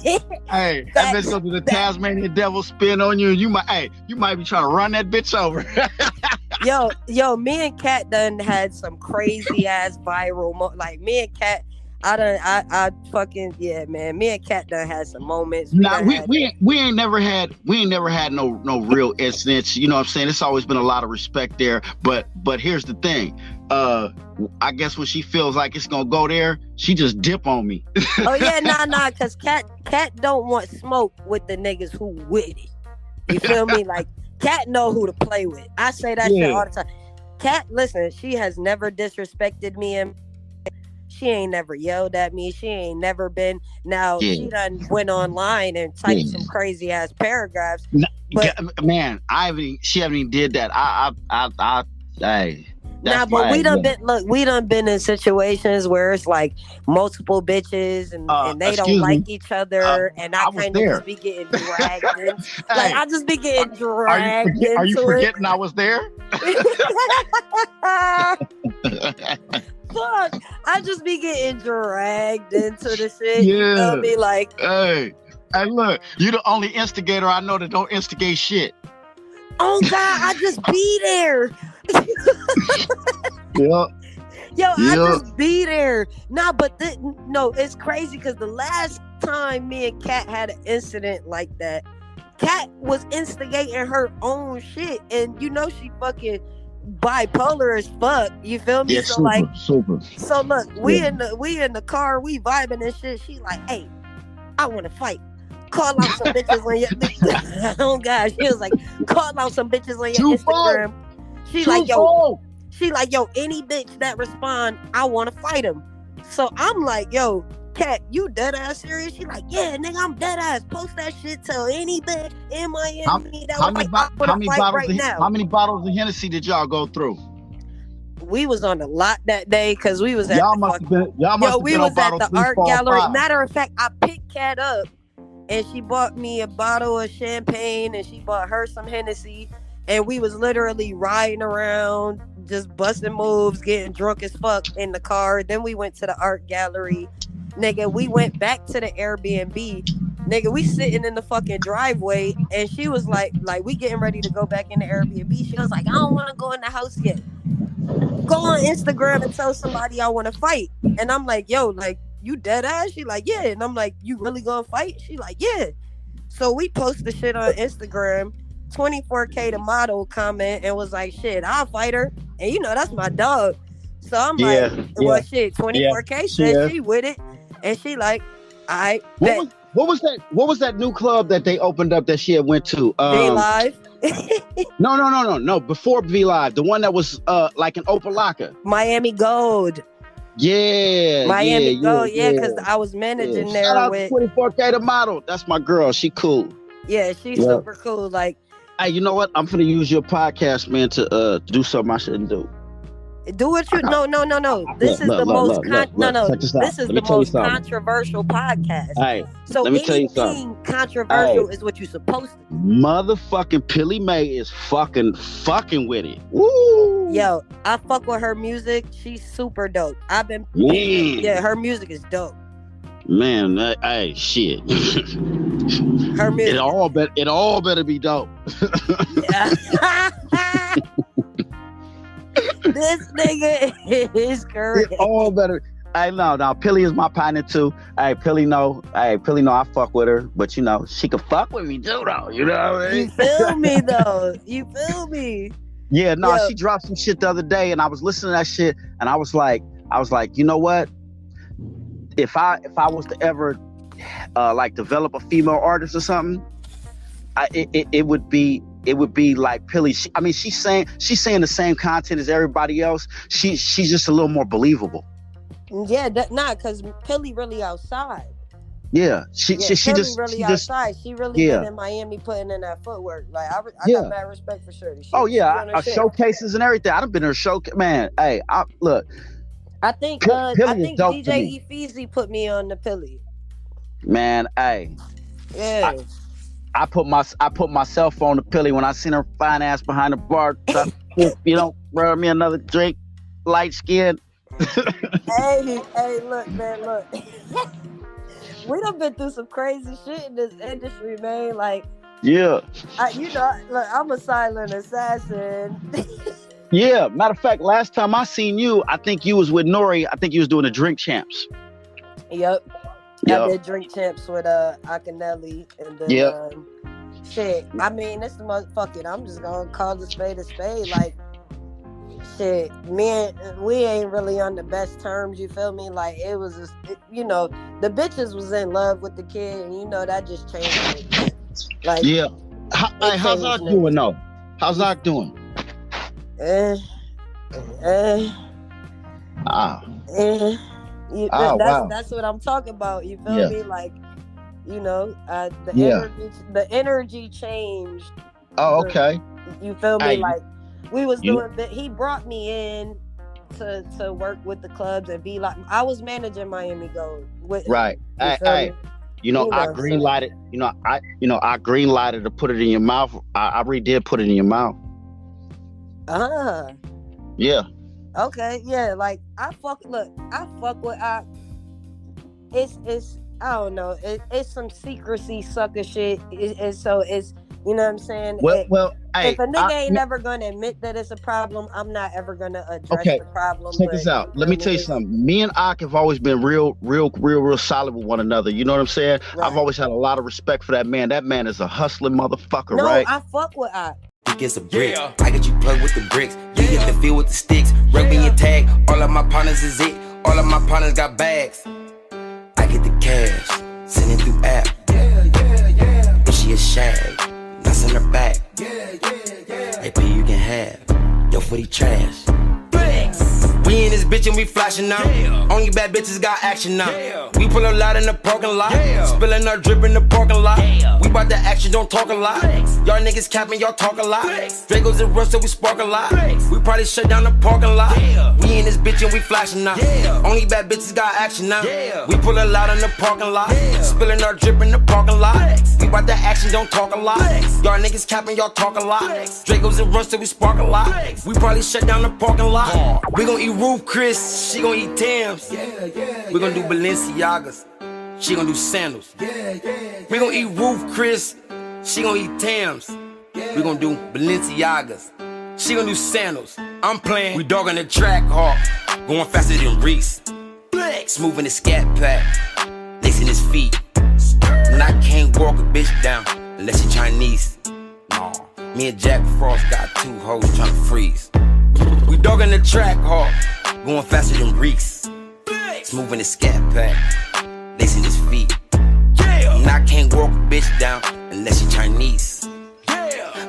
Hey, that bitch gonna do the Tasmanian devil spin on you. You might be trying to run that bitch over. yo, me and Kat done had some crazy ass viral like me and Kat. I fucking man. Me and Kat done had some moments. We ain't never had no real incidents. You know what I'm saying? It's always been a lot of respect there. But here's the thing. I guess when she feels like it's gonna go there, she just dip on me. Oh yeah, nah, cause Kat don't want smoke with the niggas who with it. You feel me? Like Kat know who to play with. I say that shit all the time. Kat, listen, she has never disrespected me, and she ain't never yelled at me. She ain't never been. Now she done went online and typed some crazy ass paragraphs. But man, she haven't even did that. But we done been in situations where it's like multiple bitches and they don't like each other, and I kind of just be getting dragged in. Like I just be getting dragged into it. Are you forgetting I was there? Fuck, I just be getting dragged into the shit. You know me, like, hey, look, you the only instigator I know that don't instigate shit. Oh God, I just be there. Yo, I just be there. Nah, but no, it's crazy because the last time me and Kat had an incident like that, Kat was instigating her own shit, and you know she fucking bipolar as fuck. You feel me? Yeah, so super. So look, we in the car, we vibing and shit. She like, hey, I want to fight. Call out some bitches on your oh God, she was like, call out some bitches on your Instagram. She like, yo, any bitch that respond, I want to fight him. So I'm like, yo, Kat, you dead ass serious? She like, yeah, nigga, I'm dead ass. Post that shit. Tell any bitch in Miami that was how many bottles of Hennessy did y'all go through? We was on the lot that day because we was at the art gallery. 5. Matter of fact, I picked Kat up and she bought me a bottle of champagne and she bought her some Hennessy. And we was literally riding around, just busting moves, getting drunk as fuck in the car. Then we went to the art gallery. Nigga, we went back to the Airbnb. Nigga, we sitting in the fucking driveway. And she was like, we getting ready to go back in the Airbnb. She was like, I don't want to go in the house yet. Go on Instagram and tell somebody I want to fight. And I'm like, yo, like, you dead ass? She like, yeah. And I'm like, you really gonna fight? She like, yeah. So we post the shit on Instagram. 24K the model comment and was like, shit, I'll fight her. And you know, that's my dog. So I'm like, well, shit, 24K said she with it. And she like, I bet. What was that new club that they opened up that she had went to? V Live? No. Before V Live. The one that was like an Opalaka. Miami Gold. Miami Gold, because I was managing there. Shout out with 24K the model. That's my girl. She cool. Yeah, she's super cool. Like, hey, you know what? I'm finna use your podcast, man, to do something I shouldn't do. Do what you no. This is the most This is the most controversial podcast. Hey, so let me tell you something. Controversial is what you're supposed to do. Motherfucking Pilly May is fucking with it. Woo! Yo, I fuck with her music. She's super dope. Her music is dope. Man, hey, shit. Her music. It all better be dope. This nigga is crazy. It all better. I know. Now, Pilly is my partner too. Hey, Pilly know I fuck with her, but you know, she can fuck with me too, though. You know what I mean? You feel me though? You feel me? Yeah, no, Yeah. she dropped some shit the other day, and I was listening to that shit, and I was like, you know what? If I was to ever like develop a female artist or something, it would be like Pilly. She's saying the same content as everybody else. She's just a little more believable. Yeah, because Pilly really outside. Yeah, she really outside. She really been in Miami putting in that footwork. Like I got mad respect for Shorty. Showcases and everything. I've been to her show. Man, hey, look. I think Pilly DJ Efeezy put me on the Pilly. Man, hey. Yeah. I put myself on the Pilly when I seen her fine ass behind the bar. You know, bro, me another drink, light skin. hey, look, man, look. We done been through some crazy shit in this industry, man. Like, yeah. Look, I'm a silent assassin. Yeah, matter of fact, last time I seen you, I think you was with Nori. I think you was doing the Drink Champs. Yep. I did Drink Champs with Akinelli and then shit. I mean, this is motherfucking. I'm just gonna call the spade a spade. Like, shit, we ain't really on the best terms. You feel me? Like, it was just, the bitches was in love with the kid, and that just changed it. Like, yeah. How's Zach doing though? How's Zach doing? That's what I'm talking about. You feel me? Like, the energy changed. Oh, okay. You feel me? Like, we was doing. He brought me in to work with the clubs and be like, I was managing Miami Gold. Right. I green lighted. I green lighted to put it in your mouth. I really did put it in your mouth. Yeah. Okay, yeah, like I fuck with it's I don't know, it's some secrecy sucker shit. So it's you know what I'm saying? If a nigga ain't never gonna admit that it's a problem, I'm not ever gonna address the problem. Check this out. Let me tell you something. Me and Ak have always been real solid with one another. You know what I'm saying? Right. I've always had a lot of respect for that man. That man is a hustling motherfucker, right? No, I fuck with Ak. Against a brick. I got you plugged with the bricks. You hit the field with the sticks. Rugby and tag. All of my partners is it. All of my partners got bags. I get the cash. Send it through app. If she a shag, not send her back. AP you can have. Yo footy trash. We in this bitch and we flashing now. Only bad bitches got action now. We pull a lot in the parking lot. Spilling our drip in the parking lot. We bout the action, don't talk a lot. Y'all niggas capping, y'all talk a lot. Dragos and Russ, so we spark a lot. We probably shut down the parking lot. We in this bitch and we flashing now. Only bad bitches got action now. We pull a lot in the parking lot. Spilling our drip in the parking lot. We bout the action, don't talk a lot. Y'all niggas capping, y'all talk a lot. Dragos and Russ, so we spark a lot. We probably shut down the parking lot. We gon' eat Roof Chris, she gon' eat Tams. We gon' do Balenciagas, she gon' do sandals. We gon' eat Roof Chris, she gon' eat Tams. We gon' do Balenciagas, she gon' do sandals. I'm playing, we dog on the track hard, going faster than Reese. Smooth in the scat pack, lacing his feet. And I can't walk a bitch down unless she Chinese. Nah, me and Jack Frost got two hoes tryna freeze. We dogging the track hard, going faster than Reeks. Smooth in the scat pack, lacing his feet. And I can't walk a bitch down unless she Chinese.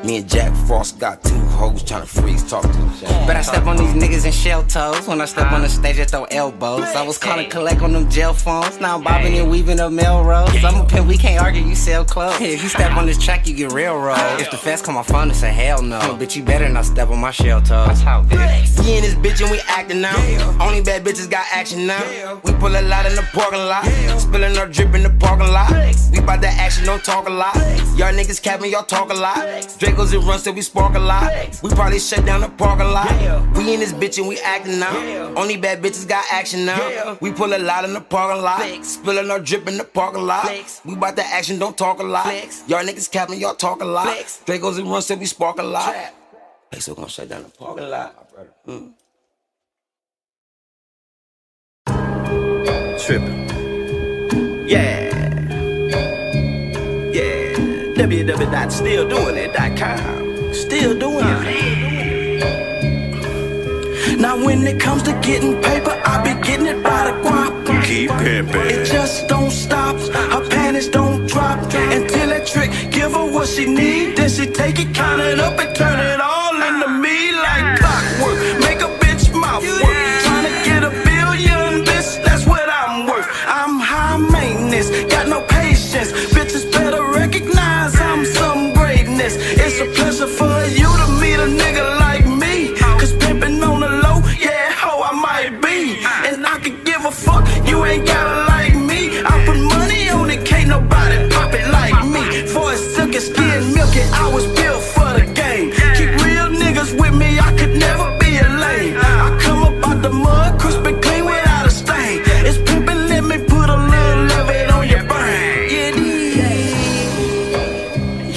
Me and Jack Frost got two hoes tryna freeze. Talk to him. But I step on these niggas in shell toes. When I step on the stage, I throw elbows. I was calling collect on them jail phones. Now I'm bobbing and weaving up Melrose. I'm a pimp, we can't argue, you sell clothes. If you step on this track, you get railroad. If the feds call my phone and say hell no, bitch, you better not step on my shell toes. That's how it is. We in this bitch and we acting now. Only bad bitches got action now. We pull a lot in the parking lot. Spilling our drip in the parking lot. We bout the action, don't talk a lot. Y'all niggas capping, y'all talk a lot. Dragos and Runs till we spark a lot. We probably shut down the parking lot. We in this bitch and we acting now. Only bad bitches got action now. We pull a lot in the parking lot. Spilling our drip in the parking lot. We bout the action, don't talk a lot. Y'all niggas capping, y'all talk a lot. Dragos and Runs till we spark a lot. Hey, so gonna shut down the parking lot, my brother. tripping. Yeah. www.stilldoingit.com. Still doing it. Now when it comes to getting paper, I be getting it by the guap. Keep pimping. It just don't stop. Her panties don't drop until that trick give her what she need. Then she take it, count it up, and turn it all into me like clockwork. Make a bitch mouth work. Tryna get a billion, bitch, that's what I'm worth. I'm high maintenance, got no patience. Bitches better recognize I'm some greatness. It's a pleasure for you to meet a nigga like me. Cause pimpin' on the low, yeah, ho, I might be. And I could give a fuck, you ain't gotta like me. I put money on it, can't nobody pop it like me. For a silky skin, milky, I was built for the game. Keep real niggas with me, I could never be a lame. I come up out the mud, crisp and clean without a stain. It's pimpin', let me put a little of it on your brain. Yeah,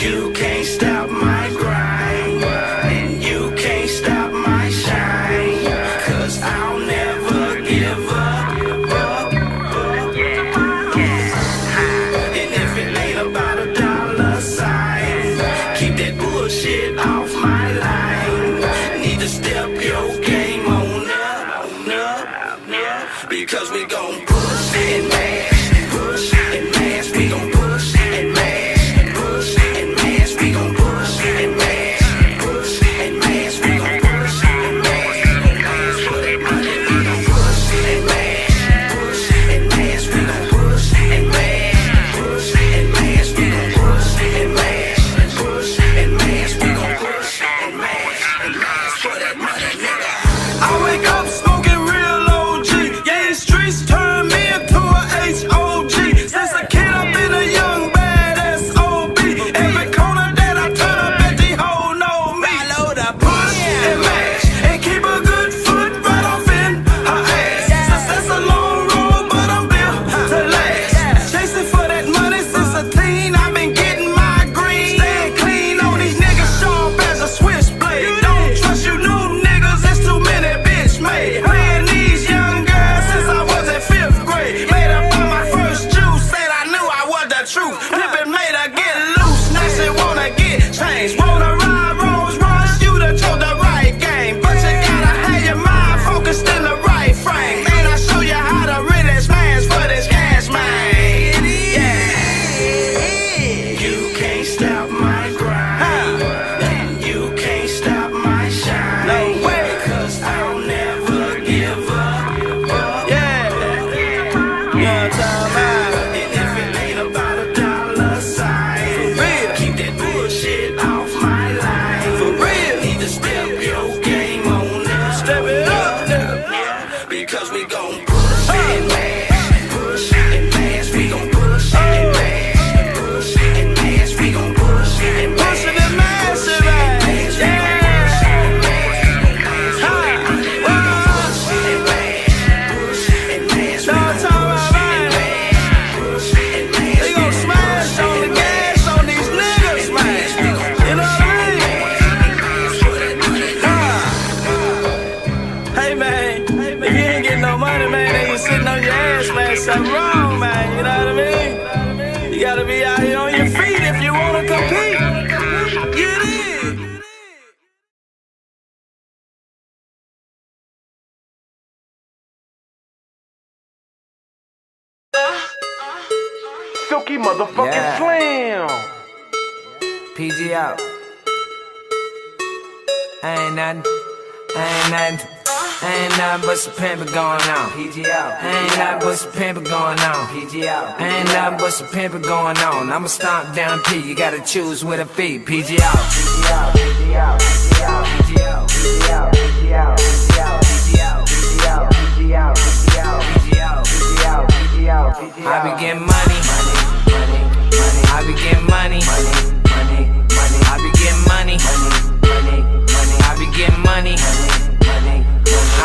you can't stop my grind, and you can't stop my shine. Cause I'll never give up. And if it ain't about a dollar sign, keep that bullshit off my line. Need to step your game on up. Because we gon' push and mash, push and mash. We gon' push and mash, push and mash. We gon' push and mash, push and mash. We gon' push and mash, for that money. We gon' push and mash, push and mash. We gon' push and mash, push and mash. We gon' push and mash, push and mash. We gon' push and mash, for that money, nigga. I wake up smoking real OG. Yeah, the streets turn me into a HOG. Since a kid I've been a young badass OB. Every corner that I turn up, bet the hoe know me. I load up, push and mash, and keep a good foot right off in her ass. Success a long road, but I'm built to last. Chasing for that money since a teen, I've been getting my green. Staying clean on these niggas, sharp as a switchblade. Don't trust you new niggas, it's too many bitch made. Playing these young girls since I was in 5th grade. Made up on my first juice, said I knew I was the truth. Pimpin' made her get loose, now she wanna get changed. Wanna ride Rolls Royce, you done chose the right game. But you gotta have your mind focused in the right frame. Man, I show you how to really smash for this cash, man. Yeah. You can't stop my grind, and you can't stop my shine. No way, cause I'll never give up. Yeah, you know what I'm talking about. And if it ain't about a dollar sign, for real, keep that bullshit off my line. For real, need to step your game on up. Step it up, nigga. Because we gon' push and mash, push and mash. We gon' push and mash, push and mash. We gon' push and mash, push and mash, yeah. They gon' smash on the gas on these niggas, man. You know what I mean? Hey, man, if you ain't getting no money, man, then you sitting on your ass, man, something wrong, man. You know what I mean? You gotta be out here on your feet if you wanna compete. Get in. Silky motherfucking slam. PG out. Ain't nothing but some pimpin' going on. PG out. Ain't nothing but some pimpin' going on. PG out. Ain't nothing but some pimpin' going on. I'ma stomp down P. You gotta choose with a feet. PG out. PG out. PG out. PG out. PG out. PG out. PG out. PG out. PG out. PG out. PG out. PG out. PG out. PG out. I be getting money. I be getting money. I be getting money. I be getting money.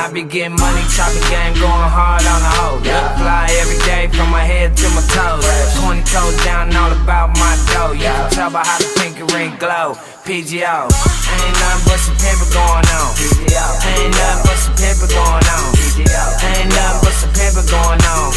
I be getting money, chopping game, going hard on the hoe. Fly every day from my head to my toes. 20 toes down, all about my dough. You can tell by how the pinky ring glow. PGO, ain't nothing but some pimpin' going on. Ain't nothing but some pimpin' going on. Ain't nothing but some pimpin' going on.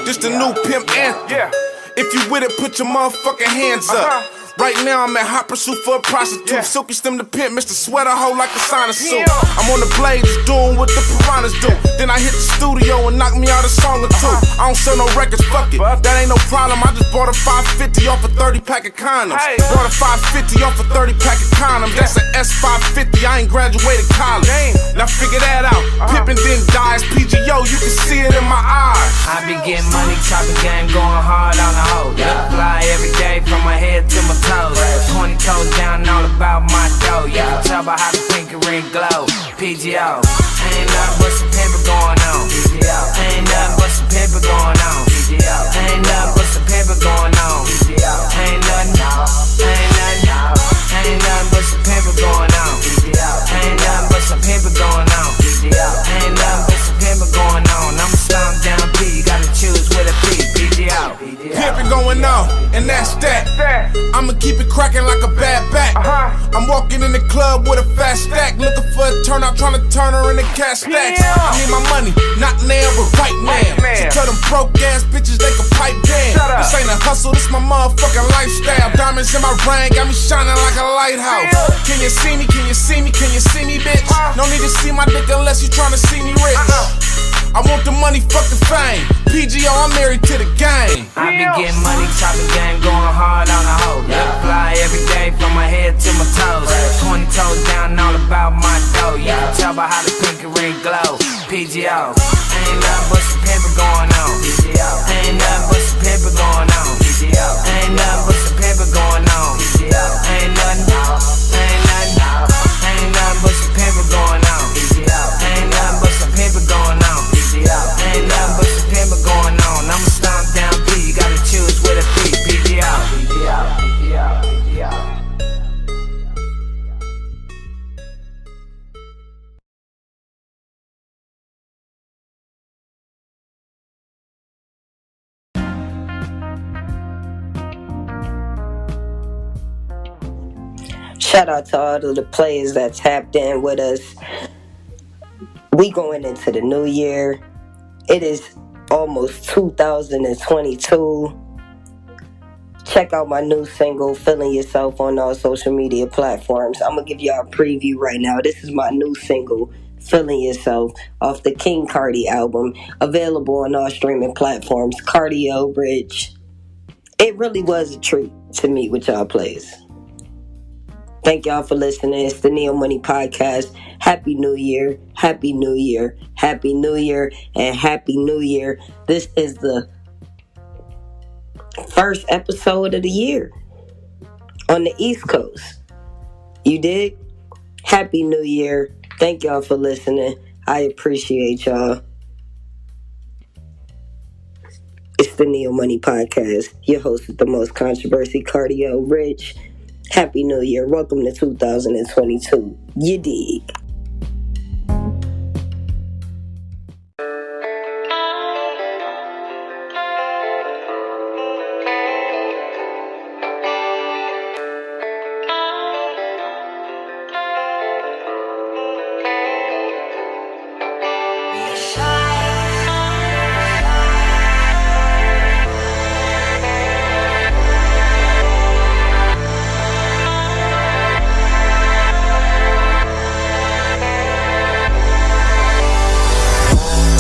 This the new pimp anthem. If you with it, put your motherfucking hands up. Right now I'm at hot pursuit for a prostitute. Silky stem the pimp, Mr. Sweater hoe like a sauna suit. I'm on the blades doing what the piranhas do. Then I hit the studio and knock me out a song or two. I don't sell no records, fuck it. That ain't no problem. I just bought a 550 off a 30 pack of condoms. Bought a 550 off a 30 pack of condoms. That's an S550. I ain't graduated college. Now figure that out. Pippin didn't die. It's PGO. You can see it in my eyes. I be getting money, chopping game, going hard on the hoe. Fly every day from my head to my toes. 20 toes down, all about my dough. You can tell by how the pink ring glow. PGO, ain't nothing but some paper going on. PGO, ain't nothing but some paper going on. PGO, ain't nothing but some paper going on. PGO, ain't nothing, ain't nothing, ain't nothing but some paper going on. PGO, ain't nothing but some paper going on. PGO, ain't nothing but some paper going on. I'ma stomp down P, you gotta choose with a P. PGO, pimpin' going on, and that's that. I'ma keep it cracking like a bad back. I'm walking in the club with a fast stack, looking for a turnout, trying to turn her into cash stacks. I need my money, not now, but right now. So tell them broke ass bitches they can pipe down. This ain't a hustle, this my motherfucking lifestyle. Diamonds in my ring, got me shining like a lighthouse. Can you see me? Can you see me? Can you see me, bitch? No need to see my dick unless you tryna see me rich. I want the money, fuck the fame. PGO, I'm married to the game. I be getting money, chopping game, going hard on the hoe. Fly every day from my head to my toes. 20 toes down, all about my dough. You can tell by how the pink ring glow. PGO, ain't nothing but some paper going on. PGO, ain't nothing but some paper going on. PGO, ain't nothing but some paper going on. PGO, ain't nothing, ain't nothing, ain't nothing but some paper going on. PGO, ain't nothing but some paper going on. Ain't nothing but some paper going on. I'ma stomp down P, you gotta choose with a P. PGO. Shout out to all of the players that tapped in with us. We going into the new year. It is almost 2022. Check out my new single, Feeling Yourself, on all social media platforms. I'm going to give y'all a preview right now. This is my new single, Feeling Yourself, off the King KARDIEL album, available on all streaming platforms. KARDIEL, Rich. It really was a treat to meet with y'all players. Thank y'all for listening. It's the Neo Money Podcast. Happy New Year. Happy New Year. Happy New Year. And Happy New Year. This is the first episode of the year on the East Coast. You dig? Happy New Year. Thank y'all for listening. I appreciate y'all. It's the Neo Money Podcast. Your host with the most controversy, KARDIEL, Rich. Happy New Year. Welcome to 2022. You dig?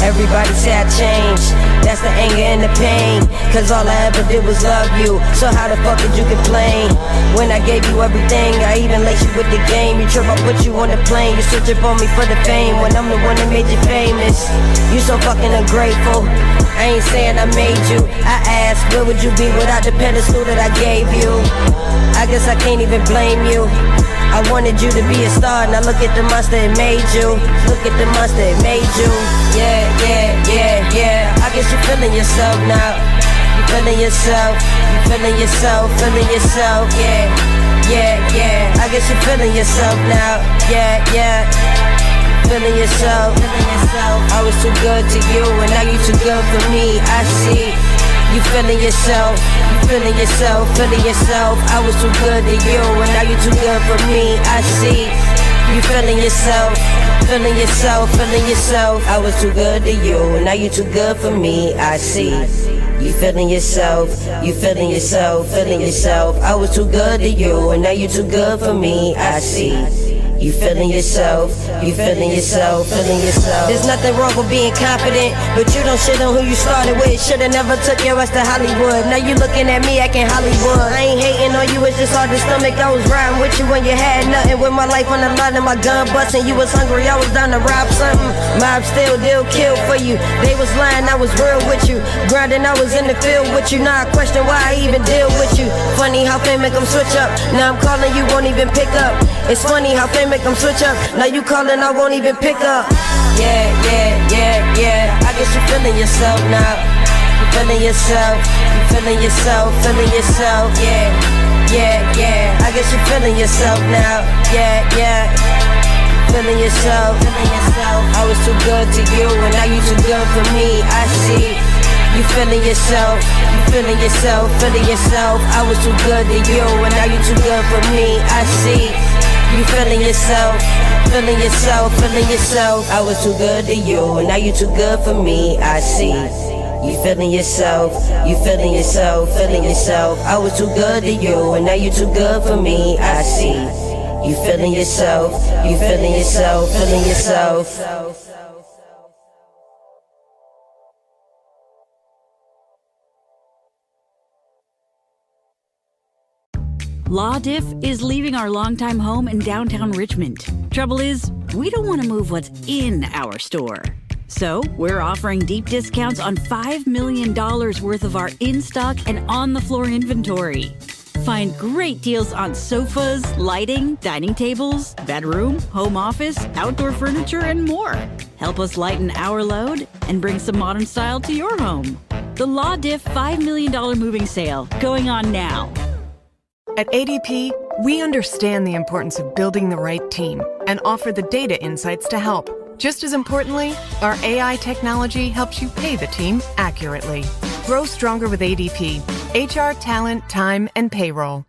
Everybody say I changed, that's the anger and the pain. Cause all I ever did was love you, so how the fuck could you complain? When I gave you everything, I even laced you with the game. You trip, I put you on the plane, you switch up on me for the fame. When I'm the one that made you famous, you so fucking ungrateful. I ain't saying I made you, I asked, where would you be without the pedestal that I gave you? I guess I can't even blame you. I wanted you to be a star, now look at the monster it made you. Look at the monster it made you. Yeah, yeah, yeah, yeah. I guess you're feeling yourself now. You feeling yourself, you feeling yourself, feeling yourself. Yeah, yeah, yeah. I guess you're feeling yourself now. Yeah, yeah. Feeling yourself, feeling yourself. I was too good to you, and now you too good for me. I see. You feeling yourself, you feeling yourself, feeling yourself. I was too good to you, and now you too good for me. I see. You feeling yourself, feeling yourself, feeling yourself. I was too good to you, and now you too good for me. I see. You feeling yourself, you feeling yourself, feeling yourself. I was too good to you, and now you too good for me, I see. You feeling yourself, you feeling yourself, feeling yourself. There's nothing wrong with being confident, but you don't shit on who you started with. Should've never took your ass to Hollywood. Now you looking at me acting Hollywood. I ain't hating on you, it's just hard to stomach. I was riding with you when you had nothing. With my life on the line and my gun busting. You was hungry, I was down to rob something. Mob still deal kill for you. They was lying, I was real with you. Grinding, I was in the field with you. Now I question why I even deal with you. Funny how fame make them switch up. Now I'm calling, you won't even pick up. It's funny how fame make them switch up. Now you calling, I won't even pick up. Yeah, yeah, yeah, yeah. I guess you feeling yourself now. You feeling yourself. You feeling yourself. Feeling yourself. Yeah, yeah, yeah. I guess you feeling yourself now. Yeah, yeah. Feeling yourself. Feeling yourself. I was too good to you, and now you too good for me. I see. You feeling yourself, you feeling yourself, feeling yourself. I was too good to you, and now you too good for me. I see. You feeling yourself, feeling yourself, feeling yourself. I was too good to you, and now you too good for me. I see. You feeling yourself, you feeling yourself, feeling yourself. I was too good to you, and now you too good for me. I see. You feeling yourself, you feeling yourself, feeling yourself. Law Diff is leaving our longtime home in downtown Richmond. Trouble is, we don't want to move what's in our store. So, we're offering deep discounts on $5 million worth of our in-stock and on-the-floor inventory. Find great deals on sofas, lighting, dining tables, bedroom, home office, outdoor furniture, and more. Help us lighten our load and bring some modern style to your home. The Law Diff $5 million moving sale, going on now. At ADP, we understand the importance of building the right team and offer the data insights to help. Just as importantly, our AI technology helps you pay the team accurately. Grow stronger with ADP. HR, talent, time, and payroll.